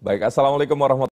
Baik, Assalamualaikum warahmatullahi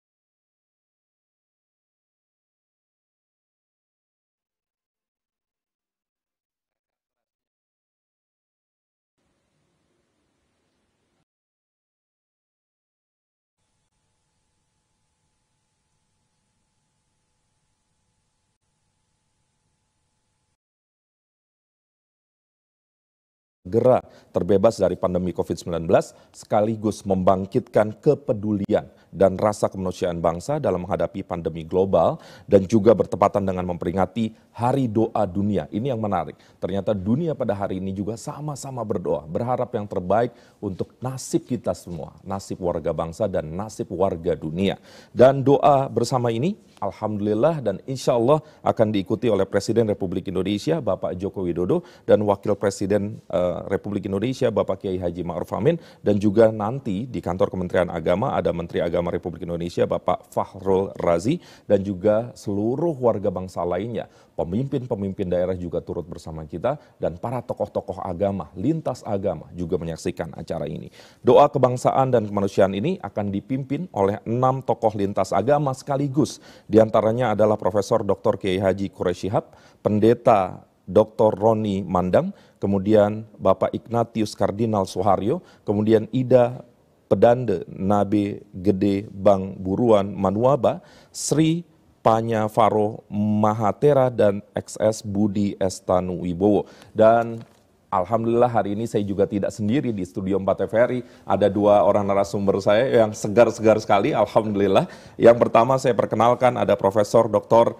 segera terbebas dari pandemi COVID-19 sekaligus membangkitkan kepedulian dan rasa kemanusiaan bangsa dalam menghadapi pandemi global dan juga bertepatan dengan memperingati Hari Doa Dunia. Ini yang menarik. Ternyata dunia pada hari ini juga sama-sama berdoa, berharap yang terbaik untuk nasib kita semua, nasib warga bangsa dan nasib warga dunia. Dan doa bersama ini alhamdulillah dan insya Allah akan diikuti oleh Presiden Republik Indonesia Bapak Joko Widodo dan Wakil Presiden Republik Indonesia Bapak Kiai Haji Ma'ruf Amin, dan juga nanti di kantor Kementerian Agama ada Menteri Agama Republik Indonesia Bapak Fakhrul Razi dan juga seluruh warga bangsa lainnya. Pemimpin-pemimpin daerah juga turut bersama kita dan para tokoh-tokoh agama, lintas agama juga menyaksikan acara ini. Doa kebangsaan dan kemanusiaan ini akan dipimpin oleh 6 tokoh lintas agama sekaligus. Di antaranya adalah Profesor Dr. Kiai Haji Quraish Shihab, Pendeta Dr. Roni Mandang, kemudian Bapak Ignatius Kardinal Suharyo, kemudian Ida Pedande Nabe Gede Bang Buruan Manuaba, Sri Panya Faro Mahatera, dan XS Budi Estanu Wibowo. Dan alhamdulillah hari ini saya juga tidak sendiri di Studio 4 TVRI. Ada 2 orang narasumber saya yang segar-segar sekali, alhamdulillah. Yang pertama saya perkenalkan ada Profesor Dr.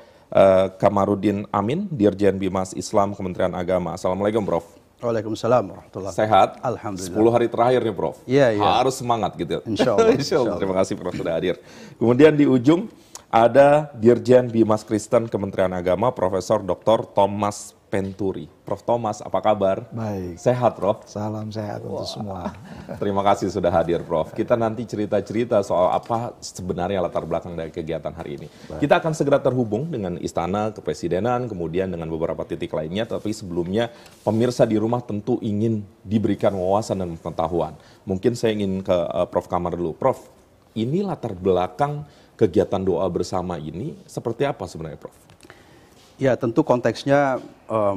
Kamarudin Amin, Dirjen Bimas Islam Kementerian Agama. Assalamualaikum, Prof. Waalaikumsalam warahmatullahi wabarakatuh. Sehat? Alhamdulillah. 10 hari terakhir nih, Prof. Iya, iya. Harus semangat gitu. Insya Allah. Insya Allah. Terima kasih, Prof, sudah hadir. Kemudian di ujung ada Dirjen Bimas Kristen Kementerian Agama, Profesor Dr. Thomas Penturi. Prof Thomas, apa kabar? Baik. Sehat, Prof? Salam sehat untuk semua. Terima kasih sudah hadir, Prof. Kita nanti cerita-cerita soal apa sebenarnya latar belakang dari kegiatan hari ini. Baik. Kita akan segera terhubung dengan Istana Kepresidenan, kemudian dengan beberapa titik lainnya. Tapi sebelumnya, pemirsa di rumah tentu ingin diberikan wawasan dan pengetahuan. Mungkin saya ingin ke Prof Kamar dulu. Prof, ini latar belakang kegiatan doa bersama ini seperti apa sebenarnya, Prof? Ya, tentu konteksnya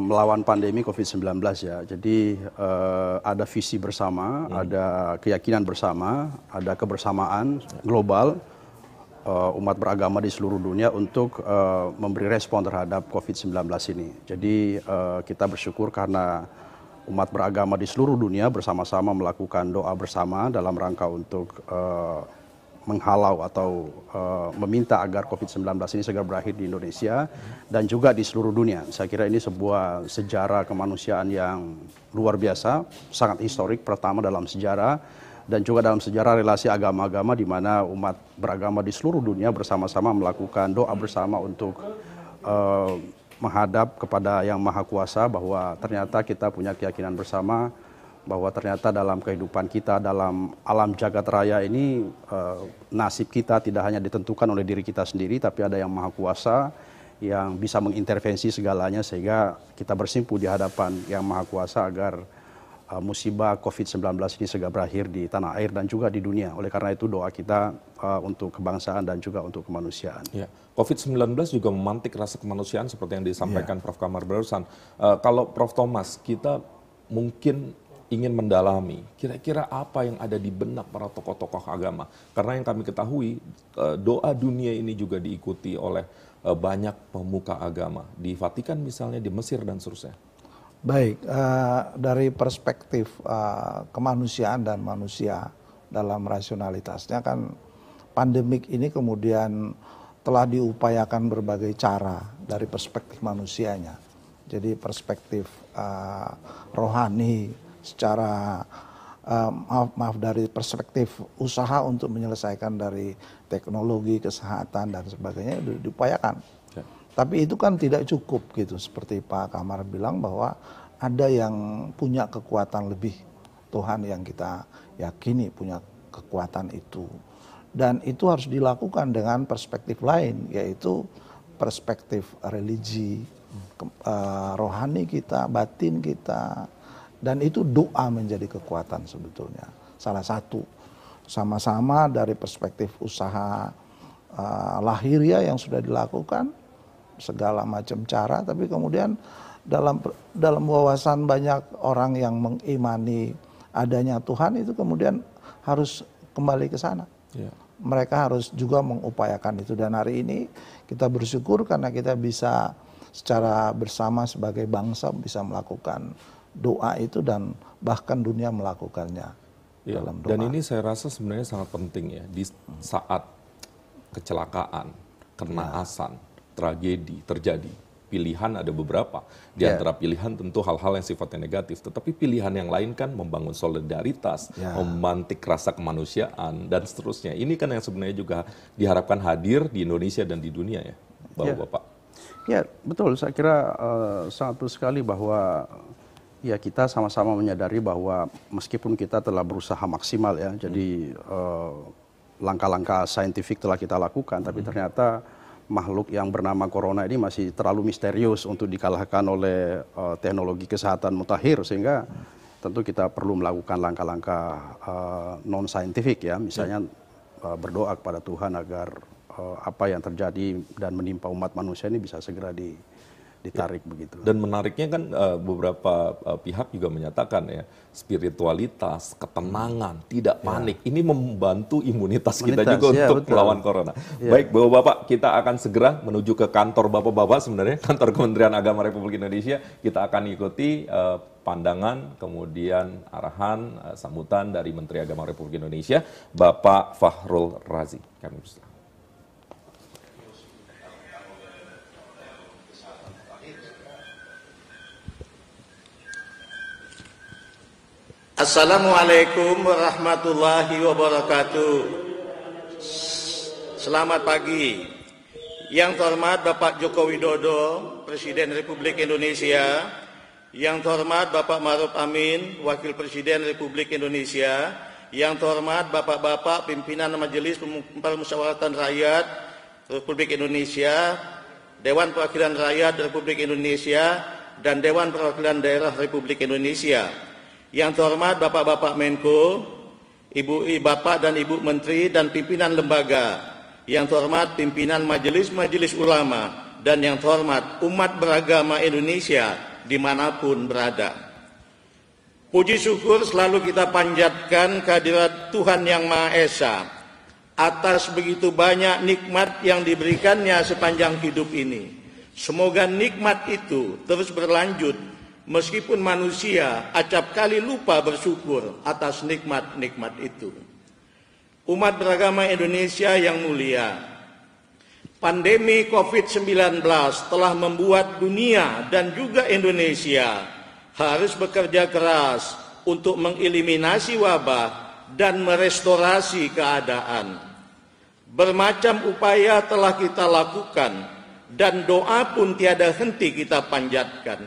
melawan pandemi COVID-19 ya. Jadi ada visi bersama, ada keyakinan bersama, ada kebersamaan global umat beragama di seluruh dunia untuk memberi respon terhadap COVID-19 ini. Jadi kita bersyukur karena umat beragama di seluruh dunia bersama-sama melakukan doa bersama dalam rangka untuk menghalau atau meminta agar COVID-19 ini segera berakhir di Indonesia dan juga di seluruh dunia. Saya kira ini sebuah sejarah kemanusiaan yang luar biasa, sangat historik, pertama dalam sejarah dan juga dalam sejarah relasi agama-agama di mana umat beragama di seluruh dunia bersama-sama melakukan doa bersama untuk menghadap kepada Yang Maha Kuasa bahwa ternyata kita punya keyakinan bersama bahwa ternyata dalam kehidupan kita, dalam alam jagat raya ini nasib kita tidak hanya ditentukan oleh diri kita sendiri, tapi ada Yang Maha Kuasa yang bisa mengintervensi segalanya sehingga kita bersimpu di hadapan Yang Maha Kuasa agar musibah COVID-19 ini segera berakhir di tanah air dan juga di dunia. Oleh karena itu doa kita untuk kebangsaan dan juga untuk kemanusiaan. Ya. COVID-19 juga memantik rasa kemanusiaan seperti yang disampaikan Prof Kamar barusan. Kalau Prof Thomas, kita mungkin ingin mendalami kira-kira apa yang ada di benak para tokoh-tokoh agama. Karena yang kami ketahui doa dunia ini juga diikuti oleh banyak pemuka agama. Di Vatikan misalnya, di Mesir dan seterusnya. Baik, dari perspektif kemanusiaan dan manusia dalam rasionalitasnya kan pandemik ini kemudian telah diupayakan berbagai cara dari perspektif manusianya. Jadi perspektif rohani, secara maaf dari perspektif usaha untuk menyelesaikan dari teknologi, kesehatan dan sebagainya diupayakan. Ya. Tapi itu kan tidak cukup gitu, seperti Pak Kamar bilang bahwa ada yang punya kekuatan lebih, Tuhan yang kita yakini punya kekuatan itu. Dan itu harus dilakukan dengan perspektif lain, yaitu perspektif religi, rohani kita, batin kita. Dan itu doa menjadi kekuatan sebetulnya, salah satu. sama-sama dari perspektif usaha lahiriah yang sudah dilakukan segala macam cara, tapi kemudian dalam wawasan banyak orang yang mengimani adanya Tuhan itu kemudian harus kembali ke sana. Ya. Mereka harus juga mengupayakan itu, dan hari ini kita bersyukur karena kita bisa secara bersama sebagai bangsa bisa melakukan doa itu dan bahkan dunia melakukannya ya, dalam doa. Dan ini saya rasa sebenarnya sangat penting ya di saat kecelakaan, kenaasan, tragedi terjadi. Pilihan ada beberapa. Di antara pilihan tentu hal-hal yang sifatnya negatif. Tetapi pilihan yang lain kan membangun solidaritas, memantik rasa kemanusiaan, dan seterusnya. Ini kan yang sebenarnya juga diharapkan hadir di Indonesia dan di dunia ya, Bapak-Bapak. Ya, betul. Saya kira sangat betul sekali bahwa ya kita sama-sama menyadari bahwa meskipun kita telah berusaha maksimal ya, jadi langkah-langkah saintifik telah kita lakukan, tapi ternyata makhluk yang bernama corona ini masih terlalu misterius untuk dikalahkan oleh teknologi kesehatan mutakhir, sehingga tentu kita perlu melakukan langkah-langkah non-saintifik ya, misalnya berdoa kepada Tuhan agar apa yang terjadi dan menimpa umat manusia ini bisa segera ditarik begitu. Dan menariknya kan beberapa pihak juga menyatakan ya, spiritualitas, ketenangan, tidak panik, ini membantu imunitas kita juga untuk melawan corona. Baik, Bapak-Bapak, kita akan segera menuju ke kantor Bapak-Bapak sebenarnya, kantor Kementerian Agama Republik Indonesia. Kita akan ikuti pandangan, kemudian arahan, sambutan dari Menteri Agama Republik Indonesia, Bapak Fakhrul Razi. Kami bersama. Assalamualaikum warahmatullahi wabarakatuh. Selamat pagi. Yang terhormat Bapak Joko Widodo, Presiden Republik Indonesia. Yang terhormat Bapak Ma'ruf Amin, Wakil Presiden Republik Indonesia. Yang terhormat Bapak-Bapak Pimpinan Majelis Permusyawaratan Rakyat Republik Indonesia, Dewan Perwakilan Rakyat Republik Indonesia, dan Dewan Perwakilan Daerah Republik Indonesia. Yang terhormat Bapak-Bapak Menko, Bapak dan Ibu Menteri dan pimpinan lembaga, yang terhormat pimpinan majelis-majelis ulama, dan yang terhormat umat beragama Indonesia dimanapun berada. Puji syukur selalu kita panjatkan kehadirat Tuhan Yang Maha Esa atas begitu banyak nikmat yang diberikannya sepanjang hidup ini. Semoga nikmat itu terus berlanjut meskipun manusia acap kali lupa bersyukur atas nikmat-nikmat itu. Umat beragama Indonesia yang mulia, pandemi COVID-19 telah membuat dunia dan juga Indonesia harus bekerja keras untuk mengeliminasi wabah dan merestorasi keadaan. Bermacam upaya telah kita lakukan dan doa pun tiada henti kita panjatkan.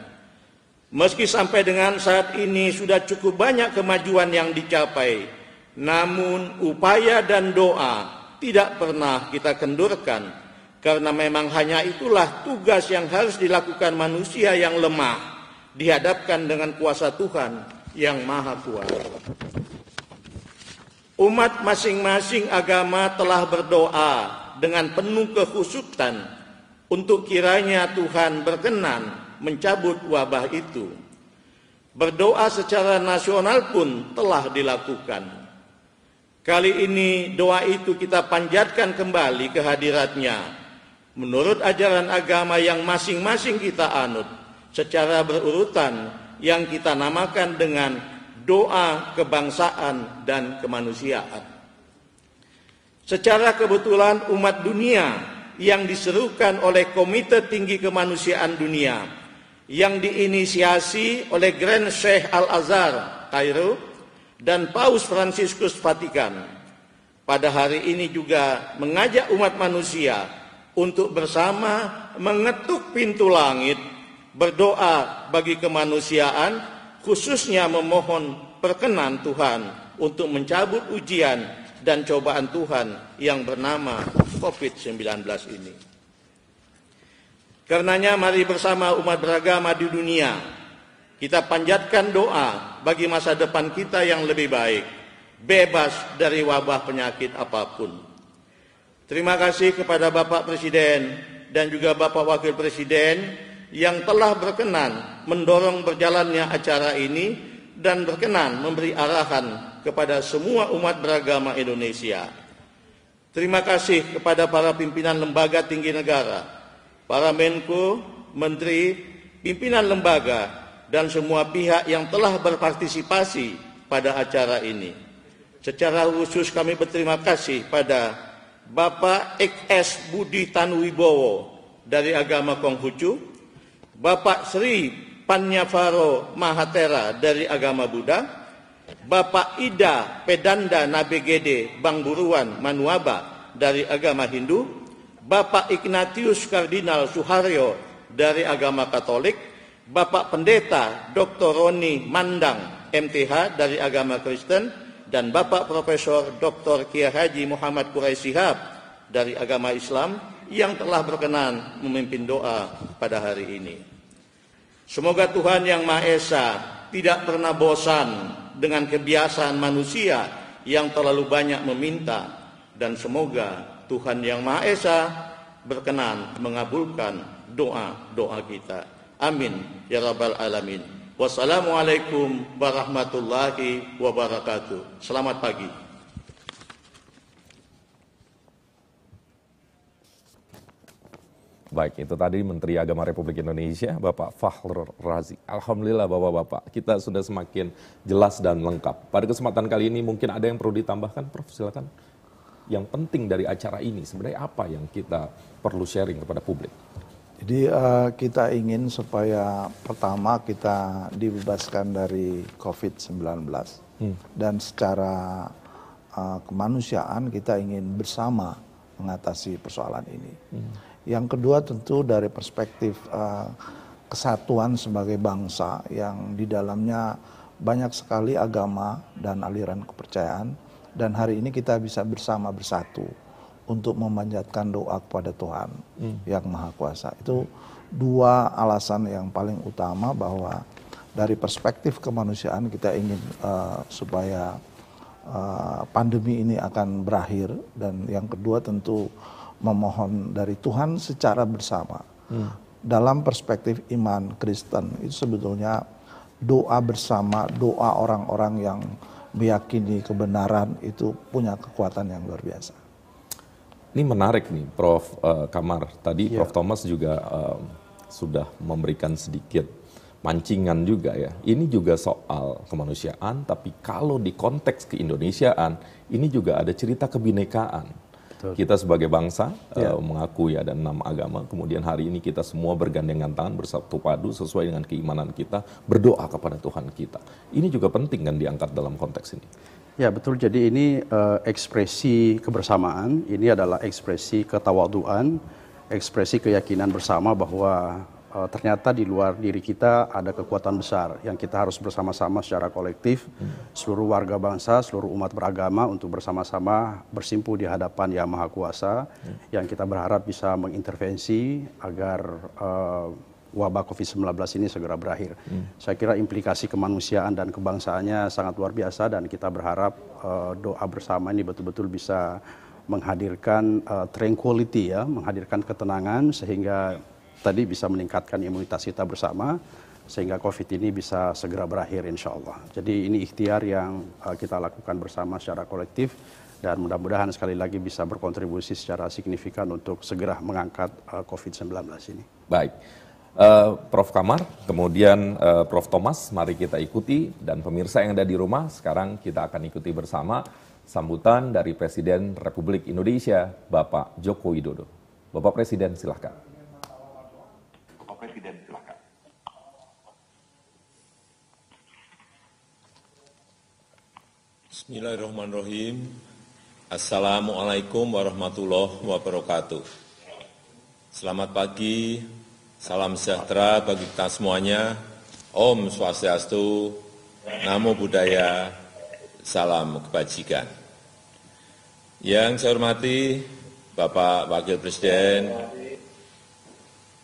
Meski sampai dengan saat ini sudah cukup banyak kemajuan yang dicapai, namun upaya dan doa tidak pernah kita kendurkan, karena memang hanya itulah tugas yang harus dilakukan manusia yang lemah, dihadapkan dengan kuasa Tuhan yang Maha Kuasa. Umat masing-masing agama telah berdoa dengan penuh kekhusyukan untuk kiranya Tuhan berkenan mencabut wabah itu. Berdoa secara nasional pun telah dilakukan. Kali ini doa itu kita panjatkan kembali ke hadiratnya menurut ajaran agama yang masing-masing kita anut secara berurutan, yang kita namakan dengan doa kebangsaan dan kemanusiaan. Secara kebetulan umat dunia yang diserukan oleh Komite Tinggi Kemanusiaan Dunia yang diinisiasi oleh Grand Sheikh Al-Azhar Kairo dan Paus Fransiskus Vatikan pada hari ini juga mengajak umat manusia untuk bersama mengetuk pintu langit, berdoa bagi kemanusiaan, khususnya memohon perkenan Tuhan untuk mencabut ujian dan cobaan Tuhan yang bernama COVID-19 ini. Karenanya mari bersama umat beragama di dunia kita panjatkan doa bagi masa depan kita yang lebih baik, bebas dari wabah penyakit apapun. Terima kasih kepada Bapak Presiden dan juga Bapak Wakil Presiden yang telah berkenan mendorong berjalannya acara ini dan berkenan memberi arahan kepada semua umat beragama Indonesia. Terima kasih kepada para pimpinan lembaga tinggi negara, para Menko, Menteri, pimpinan lembaga, dan semua pihak yang telah berpartisipasi pada acara ini. Secara khusus kami berterima kasih pada Bapak XS Budi Tanuwibowo dari agama Konghucu, Bapak Sri Panyavaro Mahatera dari agama Buddha, Bapak Ida Pedanda Nabegede Bangburuan Manuaba dari agama Hindu, Bapak Ignatius Kardinal Suharyo dari agama Katolik, Bapak Pendeta Dr. Roni Mandang MTH dari agama Kristen, dan Bapak Profesor Dr. Kiai Haji Muhammad Quraisy Shihab dari agama Islam yang telah berkenan memimpin doa pada hari ini. Semoga Tuhan Yang Maha Esa tidak pernah bosan dengan kebiasaan manusia yang terlalu banyak meminta, dan semoga Tuhan Yang Maha Esa berkenan mengabulkan doa-doa kita. Amin ya rabbal alamin. Wassalamualaikum warahmatullahi wabarakatuh. Selamat pagi. Baik, itu tadi Menteri Agama Republik Indonesia, Bapak Fakhrul Razi. Alhamdulillah Bapak-Bapak, kita sudah semakin jelas dan lengkap. Pada kesempatan kali ini mungkin ada yang perlu ditambahkan, Prof, silakan. Yang penting dari acara ini sebenarnya apa yang kita perlu sharing kepada publik? Jadi kita ingin supaya pertama kita dibebaskan dari COVID-19 dan secara kemanusiaan kita ingin bersama mengatasi persoalan ini. Yang kedua tentu dari perspektif kesatuan sebagai bangsa yang di dalamnya banyak sekali agama dan aliran kepercayaan, dan hari ini kita bisa bersama bersatu untuk memanjatkan doa kepada Tuhan Yang Maha Kuasa. Itu dua alasan yang paling utama bahwa dari perspektif kemanusiaan kita ingin supaya pandemi ini akan berakhir, dan yang kedua tentu memohon dari Tuhan secara bersama. Dalam perspektif iman Kristen itu sebetulnya doa bersama, doa orang-orang yang meyakini kebenaran itu punya kekuatan yang luar biasa. Ini menarik nih, Prof. Kamar. Tadi Prof. Thomas juga sudah memberikan sedikit mancingan juga ya. Ini juga soal kemanusiaan, tapi kalau di konteks keindonesiaan, ini juga ada cerita kebinekaan. Betul. Kita sebagai bangsa mengakui ada 6 agama, kemudian hari ini kita semua bergandengan tangan, bersatu padu sesuai dengan keimanan kita, berdoa kepada Tuhan kita. Ini juga penting kan diangkat dalam konteks ini. Ya betul, jadi ini ekspresi kebersamaan, ini adalah ekspresi ketawaduan, ekspresi keyakinan bersama bahwa ternyata di luar diri kita ada kekuatan besar yang kita harus bersama-sama secara kolektif, seluruh warga bangsa, seluruh umat beragama untuk bersama-sama bersimpuh di hadapan Yang Maha Kuasa, yang kita berharap bisa mengintervensi agar wabah COVID-19 ini segera berakhir. Saya kira implikasi kemanusiaan dan kebangsaannya sangat luar biasa, dan kita berharap doa bersama ini betul-betul bisa menghadirkan tranquility ya, menghadirkan ketenangan sehingga tadi bisa meningkatkan imunitas kita bersama sehingga COVID ini bisa segera berakhir insya Allah. Jadi ini ikhtiar yang kita lakukan bersama secara kolektif, dan mudah-mudahan sekali lagi bisa berkontribusi secara signifikan untuk segera mengangkat COVID-19 ini. Baik. Prof. Kamar, kemudian Prof. Thomas, mari kita ikuti, dan pemirsa yang ada di rumah, sekarang kita akan ikuti bersama sambutan dari Presiden Republik Indonesia, Bapak Joko Widodo. Bapak Presiden, silahkan. Bapak Presiden, silahkan. Bismillahirrahmanirrahim. Assalamualaikum warahmatullahi wabarakatuh. Selamat pagi. Salam sejahtera bagi kita semuanya. Om Swastiastu, Namo Buddhaya, salam kebajikan. Yang saya hormati Bapak Wakil Presiden,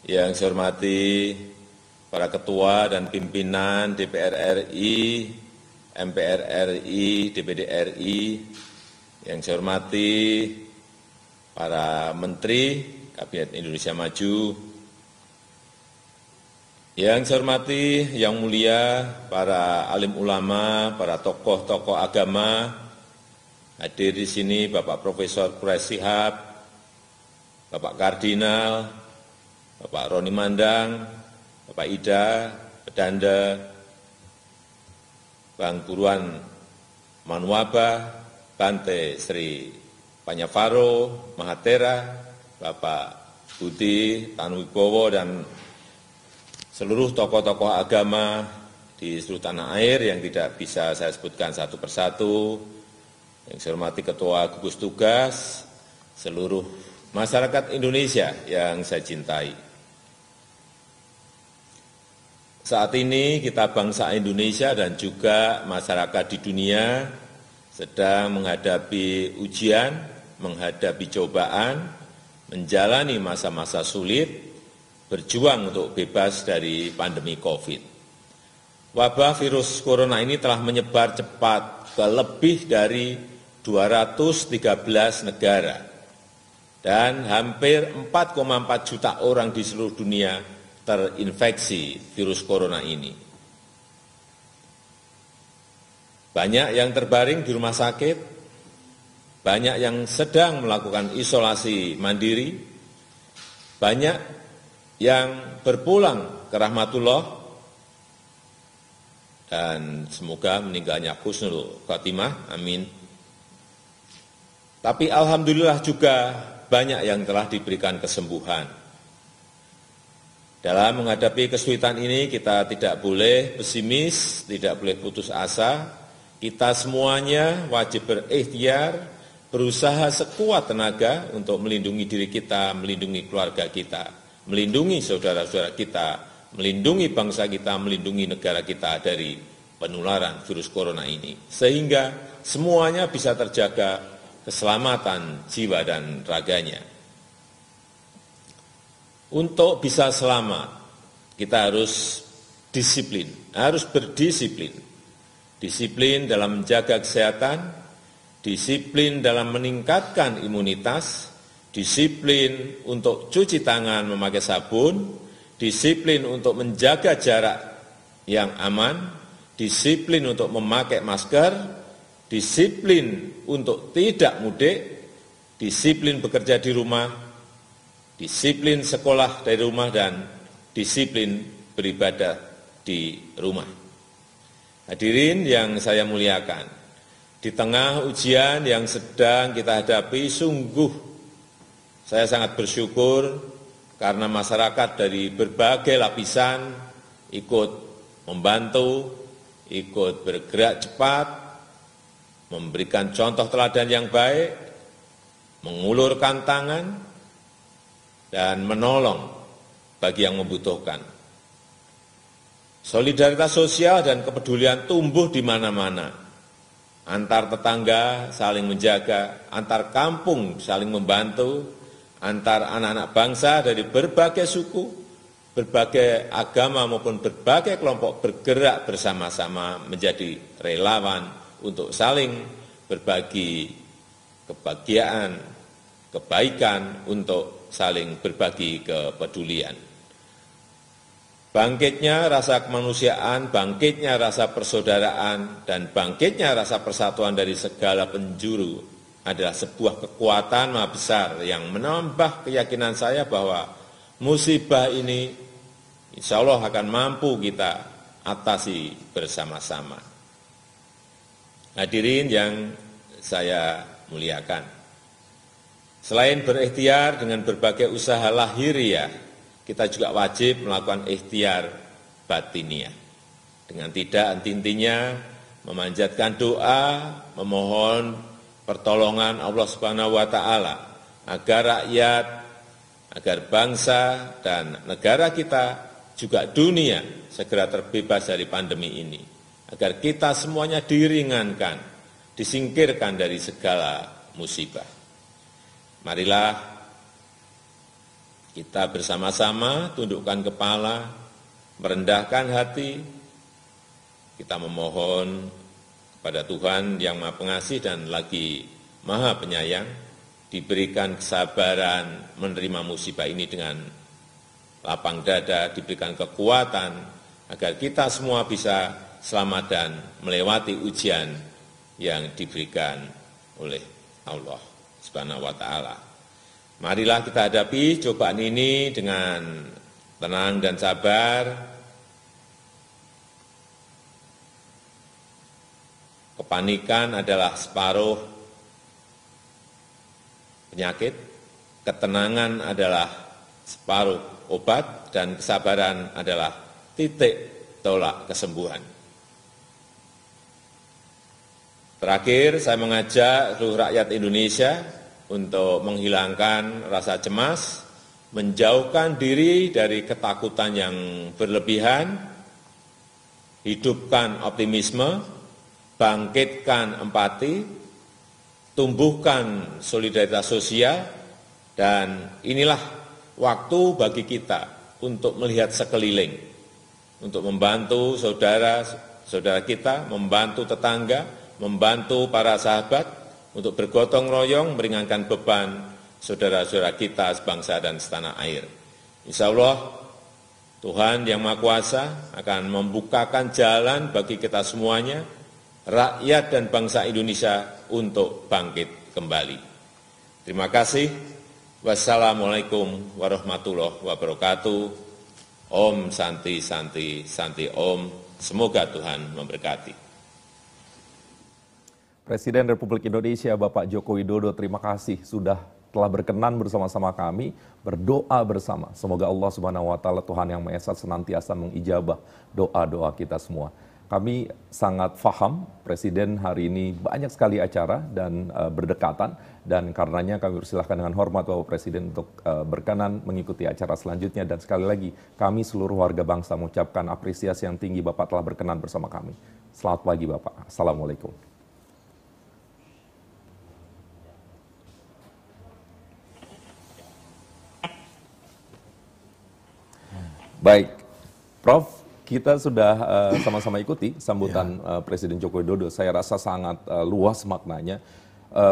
yang saya hormati para ketua dan pimpinan DPR RI, MPR RI, DPD RI, yang saya hormati para menteri Kabinet Indonesia Maju, yang saya hormati yang mulia para alim ulama, para tokoh-tokoh agama, hadir di sini Bapak Profesor Quraish Shihab, Bapak Kardinal, Bapak Roni Mandang, Bapak Ida, Pedanda, Bang Buruan Manuaba, Bante Sri Panyafaro, Mahatera, Bapak Budi Tanuwibowo, dan seluruh tokoh-tokoh agama di seluruh tanah air yang tidak bisa saya sebutkan satu persatu, yang saya hormati Ketua Gugus Tugas, seluruh masyarakat Indonesia yang saya cintai. Saat ini kita bangsa Indonesia dan juga masyarakat di dunia sedang menghadapi ujian, menghadapi cobaan, menjalani masa-masa sulit, berjuang untuk bebas dari pandemi COVID. Wabah virus corona ini telah menyebar cepat ke lebih dari 213 negara dan hampir 4,4 juta orang di seluruh dunia terinfeksi virus corona ini. Banyak yang terbaring di rumah sakit, banyak yang sedang melakukan isolasi mandiri, banyak yang berpulang ke rahmatullah, dan semoga meninggalnya husnul khotimah, amin. Tapi alhamdulillah juga banyak yang telah diberikan kesembuhan. Dalam menghadapi kesulitan ini kita tidak boleh pesimis, tidak boleh putus asa. Kita semuanya wajib berikhtiar, berusaha sekuat tenaga untuk melindungi diri kita, melindungi keluarga kita, melindungi saudara-saudara kita, melindungi bangsa kita, melindungi negara kita dari penularan virus corona ini. Sehingga semuanya bisa terjaga keselamatan jiwa dan raganya. Untuk bisa selamat, kita harus disiplin, harus berdisiplin. Disiplin dalam menjaga kesehatan, disiplin dalam meningkatkan imunitas, disiplin untuk cuci tangan memakai sabun, disiplin untuk menjaga jarak yang aman, disiplin untuk memakai masker, disiplin untuk tidak mudik, disiplin bekerja di rumah, disiplin sekolah dari rumah, dan disiplin beribadah di rumah. Hadirin yang saya muliakan, di tengah ujian yang sedang kita hadapi, sungguh saya sangat bersyukur karena masyarakat dari berbagai lapisan ikut membantu, ikut bergerak cepat, memberikan contoh teladan yang baik, mengulurkan tangan, dan menolong bagi yang membutuhkan. Solidaritas sosial dan kepedulian tumbuh di mana-mana. Antar tetangga saling menjaga, antar kampung saling membantu, antar anak-anak bangsa dari berbagai suku, berbagai agama maupun berbagai kelompok bergerak bersama-sama menjadi relawan untuk saling berbagi kebahagiaan, kebaikan, untuk saling berbagi kepedulian. Bangkitnya rasa kemanusiaan, bangkitnya rasa persaudaraan, dan bangkitnya rasa persatuan dari segala penjuru adalah sebuah kekuatan maha besar yang menambah keyakinan saya bahwa musibah ini insya Allah akan mampu kita atasi bersama-sama. Hadirin yang saya muliakan, selain berikhtiar dengan berbagai usaha lahiriah, kita juga wajib melakukan ikhtiar batiniah. Dengan tidak henti-hentinya memanjatkan doa, memohon pertolongan Allah Subhanahu wa Ta'ala agar rakyat, agar bangsa dan negara kita, juga dunia segera terbebas dari pandemi ini. Agar kita semuanya diringankan, disingkirkan dari segala musibah. Marilah kita bersama-sama tundukkan kepala, merendahkan hati, kita memohon pada Tuhan yang Maha Pengasih dan lagi Maha Penyayang, diberikan kesabaran menerima musibah ini dengan lapang dada, diberikan kekuatan agar kita semua bisa selamat dan melewati ujian yang diberikan oleh Allah Subhanahu wa taala. Marilah kita hadapi cobaan ini dengan tenang dan sabar. Kepanikan adalah separuh penyakit, ketenangan adalah separuh obat, dan kesabaran adalah titik tolak kesembuhan. Terakhir, saya mengajak seluruh rakyat Indonesia untuk menghilangkan rasa cemas, menjauhkan diri dari ketakutan yang berlebihan, hidupkan optimisme, bangkitkan empati, tumbuhkan solidaritas sosial, dan inilah waktu bagi kita untuk melihat sekeliling, untuk membantu saudara-saudara kita, membantu tetangga, membantu para sahabat, untuk bergotong royong meringankan beban saudara-saudara kita sebangsa dan setanah air. Insya Allah, Tuhan yang Maha Kuasa akan membukakan jalan bagi kita semuanya, rakyat dan bangsa Indonesia, untuk bangkit kembali. Terima kasih. Wassalamualaikum warahmatullahi wabarakatuh. Om Santi Santi Santi Om. Semoga Tuhan memberkati. Presiden Republik Indonesia Bapak Joko Widodo, terima kasih sudah telah berkenan bersama-sama kami berdoa bersama. Semoga Allah Subhanahu wa taala, Tuhan yang Maha Esa, senantiasa mengijabah doa-doa kita semua. Kami sangat paham Presiden hari ini banyak sekali acara dan berdekatan, dan karenanya kami persilahkan dengan hormat Bapak Presiden untuk berkenan mengikuti acara selanjutnya. Dan sekali lagi kami seluruh warga bangsa mengucapkan apresiasi yang tinggi Bapak telah berkenan bersama kami. Selamat pagi Bapak. Assalamualaikum. Baik, Prof. Kita sudah sama-sama ikuti sambutan Presiden Joko Widodo. Saya rasa sangat luas maknanya.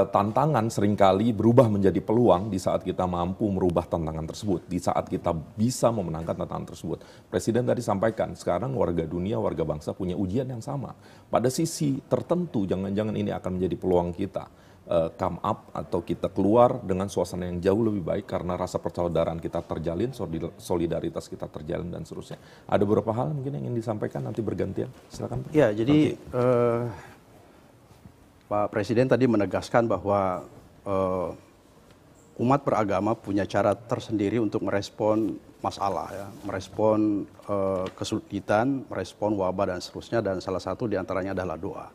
Tantangan seringkali berubah menjadi peluang di saat kita mampu merubah tantangan tersebut, di saat kita bisa memenangkan tantangan tersebut. Presiden tadi sampaikan, sekarang warga dunia, warga bangsa punya ujian yang sama. Pada sisi tertentu, jangan-jangan ini akan menjadi peluang kita. Come up atau kita keluar dengan suasana yang jauh lebih baik karena rasa persaudaraan kita terjalin, solidaritas kita terjalin, dan seterusnya. Ada beberapa hal mungkin yang ingin disampaikan, nanti bergantian. Silakan. Ya, jadi Pak Presiden tadi menegaskan bahwa umat beragama punya cara tersendiri untuk merespon masalah, ya, merespon kesulitan, merespon wabah dan seterusnya, dan salah satu diantaranya adalah doa.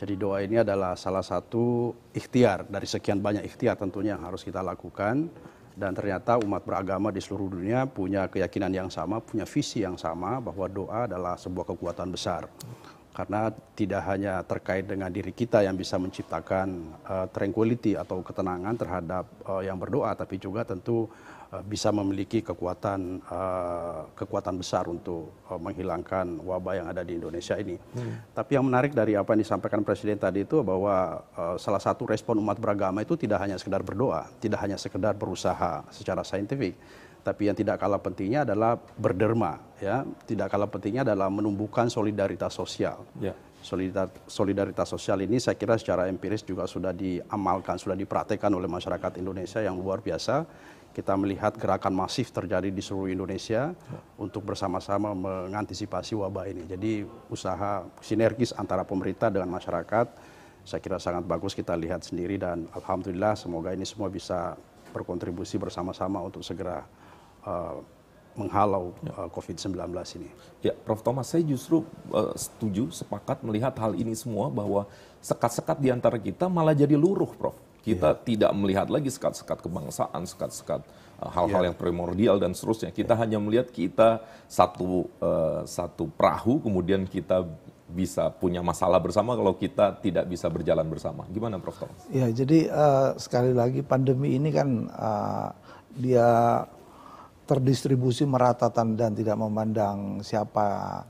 Jadi doa ini adalah salah satu ikhtiar dari sekian banyak ikhtiar tentunya yang harus kita lakukan, dan ternyata umat beragama di seluruh dunia punya keyakinan yang sama, punya visi yang sama bahwa doa adalah sebuah kekuatan besar. Karena tidak hanya terkait dengan diri kita yang bisa menciptakan tranquility atau ketenangan terhadap yang berdoa, tapi juga tentu bisa memiliki kekuatan besar untuk menghilangkan wabah yang ada di Indonesia ini. Tapi yang menarik dari apa yang disampaikan Presiden tadi itu bahwa salah satu respon umat beragama itu tidak hanya sekedar berdoa, tidak hanya sekedar berusaha secara saintifik, tapi yang tidak kalah pentingnya adalah berderma, ya. Tidak kalah pentingnya adalah menumbuhkan solidaritas sosial. Yeah. Solidaritas sosial ini saya kira secara empiris juga sudah diamalkan, sudah dipraktekkan oleh masyarakat Indonesia yang luar biasa. Kita melihat gerakan masif terjadi di seluruh Indonesia untuk bersama-sama mengantisipasi wabah ini. Jadi usaha sinergis antara pemerintah dengan masyarakat saya kira sangat bagus kita lihat sendiri, dan alhamdulillah semoga ini semua bisa berkontribusi bersama-sama untuk segera menghalau COVID-19 ini. Ya, Prof. Thomas, saya justru setuju, sepakat melihat hal ini semua, bahwa sekat-sekat di antara kita malah jadi luruh, Prof. Kita tidak melihat lagi sekat-sekat kebangsaan, sekat-sekat hal-hal yang primordial dan seterusnya. Kita hanya melihat kita satu perahu, kemudian kita bisa punya masalah bersama kalau kita tidak bisa berjalan bersama. Gimana, Prof. Thomas? Ya, jadi sekali lagi pandemi ini kan dia terdistribusi merata dan tidak memandang siapa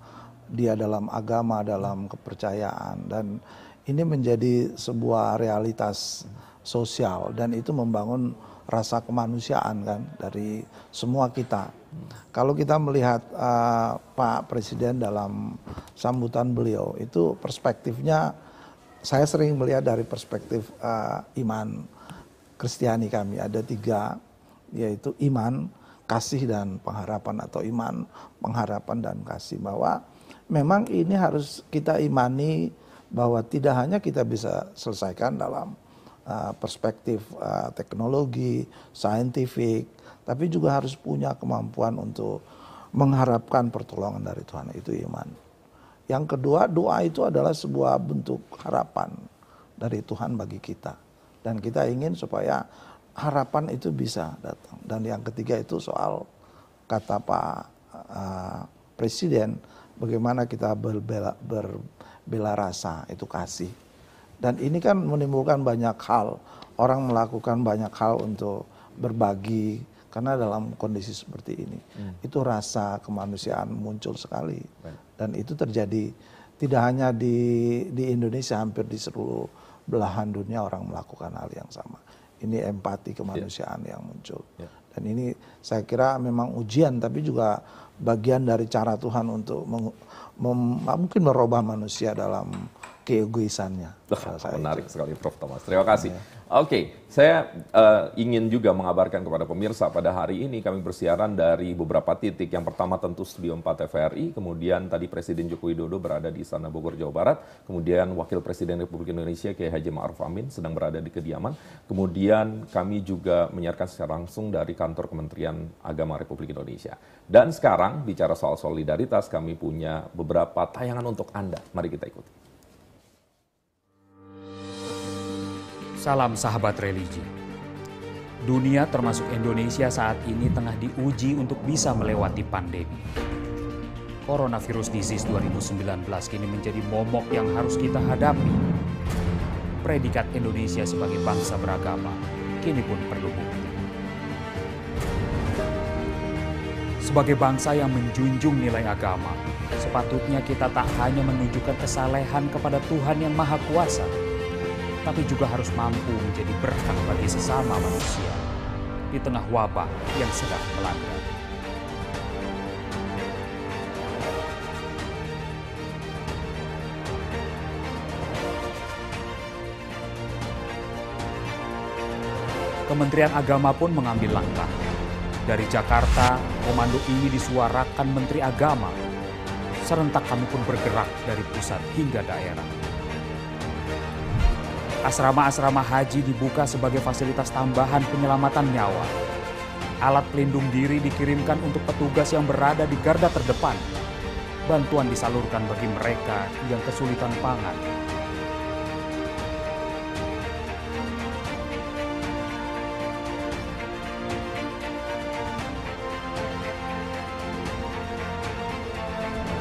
dia dalam agama, dalam kepercayaan, dan ini menjadi sebuah realitas sosial dan itu membangun rasa kemanusiaan kan dari semua kita. Kalau kita melihat Pak Presiden dalam sambutan beliau itu perspektifnya, saya sering melihat dari perspektif iman Kristiani kami. Ada 3, yaitu iman, kasih, dan pengharapan, atau iman, pengharapan, dan kasih. Bahwa memang ini harus kita imani bahwa tidak hanya kita bisa selesaikan dalam perspektif teknologi, saintifik, tapi juga harus punya kemampuan untuk mengharapkan pertolongan dari Tuhan, itu iman. Yang kedua, doa itu adalah sebuah bentuk harapan dari Tuhan bagi kita. Dan kita ingin supaya harapan itu bisa datang. Dan yang ketiga itu soal kata Pak Presiden, bagaimana kita berbela rasa, itu kasih. Dan ini kan menimbulkan banyak hal, orang melakukan banyak hal untuk berbagi, karena dalam kondisi seperti ini, itu rasa kemanusiaan muncul sekali. Dan itu terjadi tidak hanya di Indonesia, hampir di seluruh belahan dunia orang melakukan hal yang sama. Ini empati kemanusiaan yang muncul. Dan ini saya kira memang ujian, tapi juga bagian dari cara Tuhan untuk mungkin merubah manusia dalam keegoisannya. Menarik sekali Prof. Thomas. Terima kasih. Oke, saya ingin juga mengabarkan kepada pemirsa pada hari ini kami bersiaran dari beberapa titik. Yang pertama tentu Studio 4 TVRI, kemudian tadi Presiden Joko Widodo berada di Istana Bogor, Jawa Barat, kemudian Wakil Presiden Republik Indonesia Kiai Haji Ma'ruf Amin sedang berada di kediaman, kemudian kami juga menyiarkan secara langsung dari kantor Kementerian Agama Republik Indonesia. Dan sekarang bicara soal solidaritas, kami punya beberapa tayangan untuk Anda. Mari kita ikuti. Salam sahabat religi. Dunia termasuk Indonesia saat ini tengah diuji untuk bisa melewati pandemi. Coronavirus Disease 2019 kini menjadi momok yang harus kita hadapi. Predikat Indonesia sebagai bangsa beragama kini pun perlu bukti. Sebagai bangsa yang menjunjung nilai agama, sepatutnya kita tak hanya menunjukkan kesalehan kepada Tuhan yang Maha Kuasa, tapi juga harus mampu menjadi berkah bagi sesama manusia di tengah wabah yang sedang melanda. Kementerian Agama pun mengambil langkah. Dari Jakarta, komando ini disuarakan Menteri Agama. Serentak kami pun bergerak dari pusat hingga daerah. Asrama-asrama haji dibuka sebagai fasilitas tambahan penyelamatan nyawa. Alat pelindung diri dikirimkan untuk petugas yang berada di garda terdepan. Bantuan disalurkan bagi mereka yang kesulitan pangan.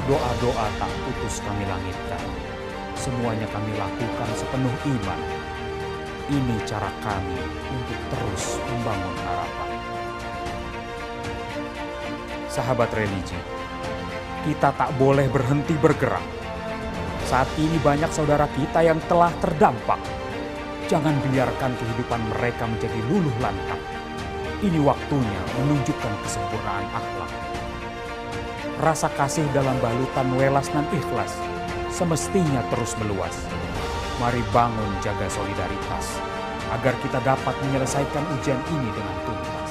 Doa-doa tak putus kami langitkan. Semuanya kami lakukan sepenuh iman. Ini cara kami untuk terus membangun harapan. Sahabat religi, kita tak boleh berhenti bergerak. Saat ini banyak saudara kita yang telah terdampak. Jangan biarkan kehidupan mereka menjadi luluh lantak. Ini waktunya menunjukkan kesempurnaan akhlak. Rasa kasih dalam balutan welas dan ikhlas semestinya terus meluas. Mari bangun jaga solidaritas agar kita dapat menyelesaikan ujian ini dengan tuntas.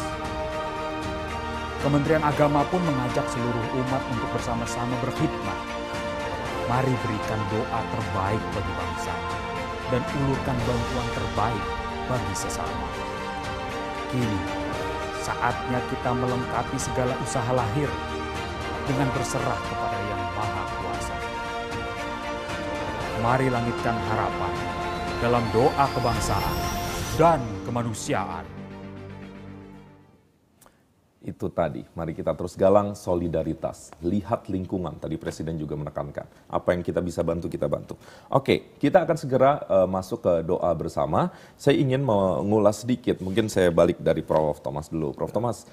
Kementerian Agama pun mengajak seluruh umat untuk bersama-sama berkhidmat. Mari berikan doa terbaik bagi bangsa dan ulurkan bantuan terbaik bagi sesama. Kini saatnya kita melengkapi segala usaha lahir dengan berserah kepada Yang Maha Kuasa. Mari langitkan harapan dalam doa kebangsaan dan kemanusiaan. Itu tadi, mari kita terus galang solidaritas. Lihat lingkungan, tadi Presiden juga menekankan. Apa yang kita bisa bantu, kita bantu. Oke, kita akan segera masuk ke doa bersama. Saya ingin mengulas sedikit, mungkin saya balik dari Prof. Thomas dulu. Prof. Thomas,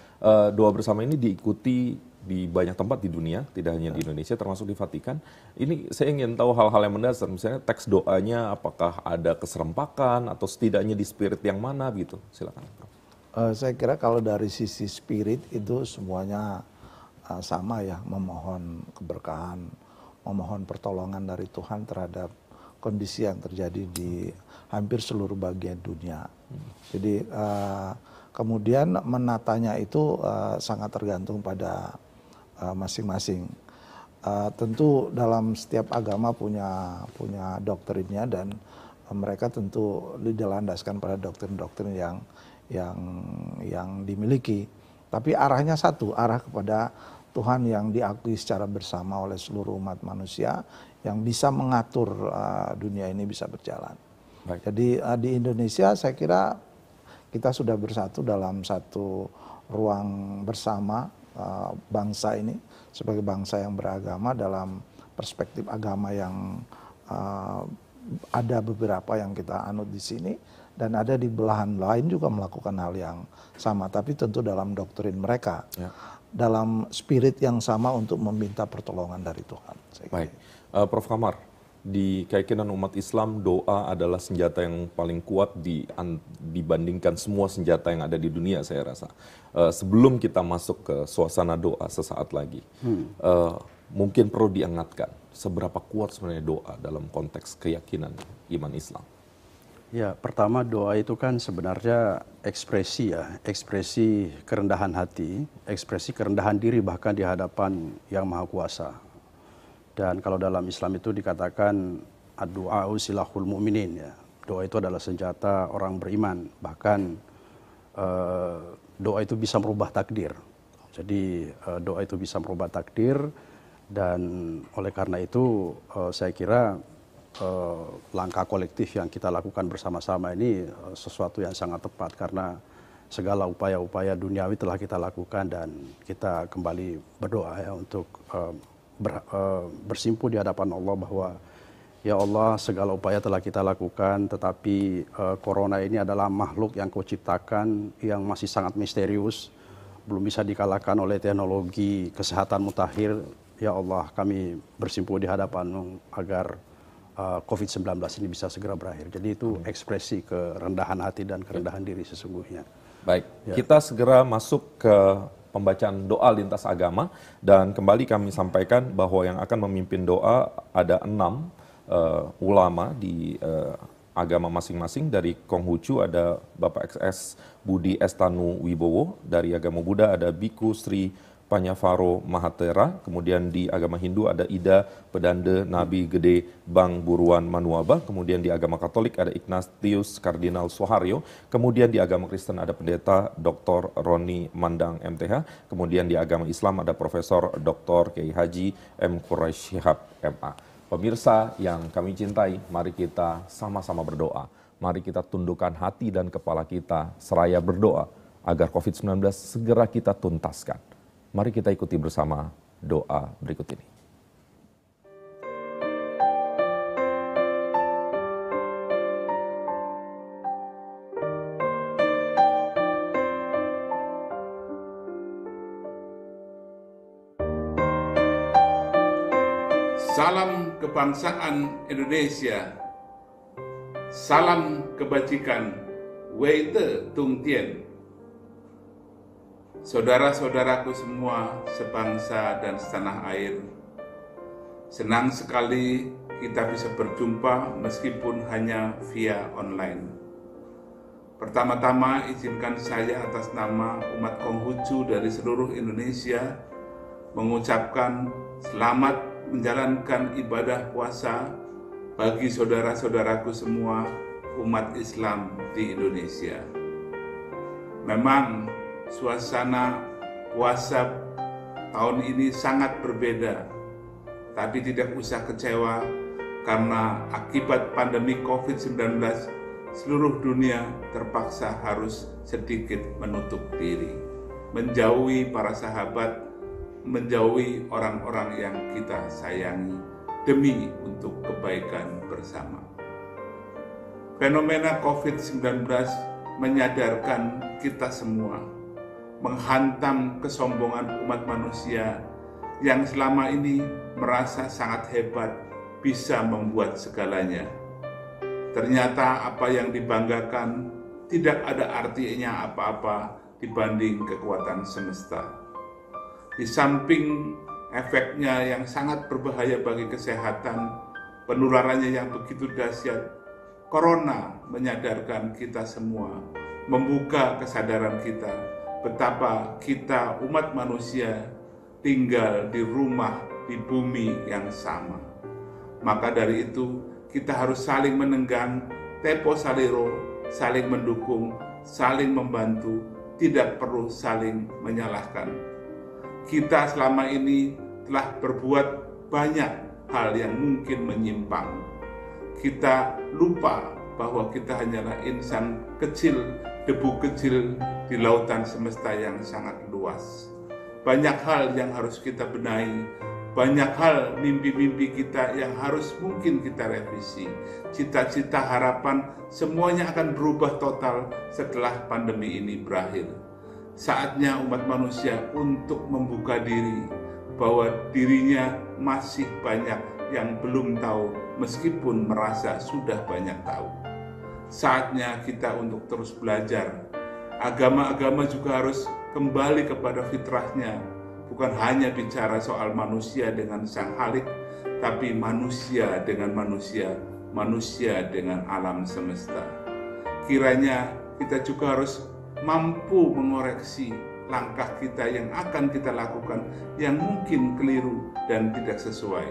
doa bersama ini diikuti di banyak tempat di dunia, tidak hanya di Indonesia, termasuk di Vatikan. Ini saya ingin tahu hal-hal yang mendasar, misalnya teks doanya apakah ada keserempakan atau setidaknya di spirit yang mana gitu. Silakan. Saya kira kalau dari sisi spirit itu semuanya sama ya, memohon keberkahan, memohon pertolongan dari Tuhan terhadap kondisi yang terjadi di hampir seluruh bagian dunia. Jadi kemudian menatanya itu sangat tergantung pada masing-masing. Tentu dalam setiap agama punya doktrinnya dan mereka tentu dilandaskan pada doktrin-doktrin yang dimiliki. Tapi arahnya satu, arah kepada Tuhan yang diakui secara bersama oleh seluruh umat manusia yang bisa mengatur dunia ini bisa berjalan. Baik. Jadi di Indonesia saya kira kita sudah bersatu dalam satu ruang bersama bangsa ini sebagai bangsa yang beragama dalam perspektif agama yang ada beberapa yang kita anut di sini dan ada di belahan lain juga melakukan hal yang sama, tapi tentu dalam doktrin mereka. Ya. Dalam spirit yang sama untuk meminta pertolongan dari Tuhan. Baik, Prof. Kamar, di keyakinan umat Islam doa adalah senjata yang paling kuat dibandingkan semua senjata yang ada di dunia saya rasa. Sebelum kita masuk ke suasana doa sesaat lagi, mungkin perlu diingatkan seberapa kuat sebenarnya doa dalam konteks keyakinan iman Islam. Ya, pertama doa itu kan sebenarnya ekspresi ya, ekspresi kerendahan hati, ekspresi kerendahan diri bahkan di hadapan Yang Maha Kuasa. Dan kalau dalam Islam itu dikatakan ad-du'a'u silahul mu'minin ya. Doa itu adalah senjata orang beriman, bahkan doa itu bisa merubah takdir. Jadi doa itu bisa merubah takdir dan oleh karena itu saya kira langkah kolektif yang kita lakukan bersama-sama ini sesuatu yang sangat tepat karena segala upaya-upaya duniawi telah kita lakukan dan kita kembali berdoa ya untuk bersimpuh di hadapan Allah bahwa ya Allah segala upaya telah kita lakukan tetapi corona ini adalah makhluk yang Kau ciptakan yang masih sangat misterius, belum bisa dikalahkan oleh teknologi kesehatan mutakhir. Ya Allah kami bersimpuh di hadapan agar COVID-19 ini bisa segera berakhir. Jadi itu ekspresi kerendahan hati dan kerendahan diri sesungguhnya. Baik, ya. Kita segera masuk ke pembacaan doa lintas agama dan kembali kami sampaikan bahwa yang akan memimpin doa ada 6 ulama di agama masing-masing. Dari Konghucu ada Bapak XS Budi Estanu Wibowo, dari agama Buddha ada Biku Sri Panyavaro Mahatera, kemudian di agama Hindu ada Ida Pedande Nabi Gede Bang Buruan Manuaba, kemudian di agama Katolik ada Ignatius Kardinal Sohario, kemudian di agama Kristen ada Pendeta Dr. Roni Mandang MTH, kemudian di agama Islam ada Profesor Dr. Kiai Haji M. Quraish Shihab MA. Pemirsa yang kami cintai, mari kita sama-sama berdoa. Mari kita tundukkan hati dan kepala kita seraya berdoa agar COVID-19 segera kita tuntaskan. Mari kita ikuti bersama doa berikut ini. Salam kebangsaan Indonesia, salam kebajikan, Weite Tung Tien. Saudara-saudaraku semua sebangsa dan setanah air, senang sekali kita bisa berjumpa meskipun hanya via online. Pertama-tama izinkan saya atas nama umat Konghucu dari seluruh Indonesia mengucapkan selamat menjalankan ibadah puasa bagi saudara-saudaraku semua umat Islam di Indonesia. Memang suasana puasa tahun ini sangat berbeda, tapi tidak usah kecewa karena akibat pandemi COVID-19 seluruh dunia terpaksa harus sedikit menutup diri, menjauhi para sahabat, menjauhi orang-orang yang kita sayangi demi untuk kebaikan bersama. Fenomena COVID-19 menyadarkan kita semua menghantam kesombongan umat manusia yang selama ini merasa sangat hebat bisa membuat segalanya. Ternyata apa yang dibanggakan tidak ada artinya apa-apa dibanding kekuatan semesta. Di samping efeknya yang sangat berbahaya bagi kesehatan, penularannya yang begitu dahsyat, Corona menyadarkan kita semua, membuka kesadaran kita betapa kita umat manusia tinggal di rumah di bumi yang sama. Maka dari itu kita harus saling menenggang, tempo salero, saling mendukung, saling membantu, tidak perlu saling menyalahkan. Kita selama ini telah berbuat banyak hal yang mungkin menyimpang. Kita lupa bahwa kita hanyalah insan kecil, debu kecil di lautan semesta yang sangat luas. Banyak hal yang harus kita benahi, banyak hal mimpi-mimpi kita yang harus mungkin kita revisi. Cita-cita, harapan, semuanya akan berubah total setelah pandemi ini berakhir. Saatnya umat manusia untuk membuka diri bahwa dirinya masih banyak yang belum tahu meskipun merasa sudah banyak tahu. Saatnya kita untuk terus belajar. Agama-agama juga harus kembali kepada fitrahnya, bukan hanya bicara soal manusia dengan Sang Khalik, tapi manusia dengan manusia, manusia dengan alam semesta. Kiranya kita juga harus mampu mengoreksi langkah kita yang akan kita lakukan yang mungkin keliru dan tidak sesuai.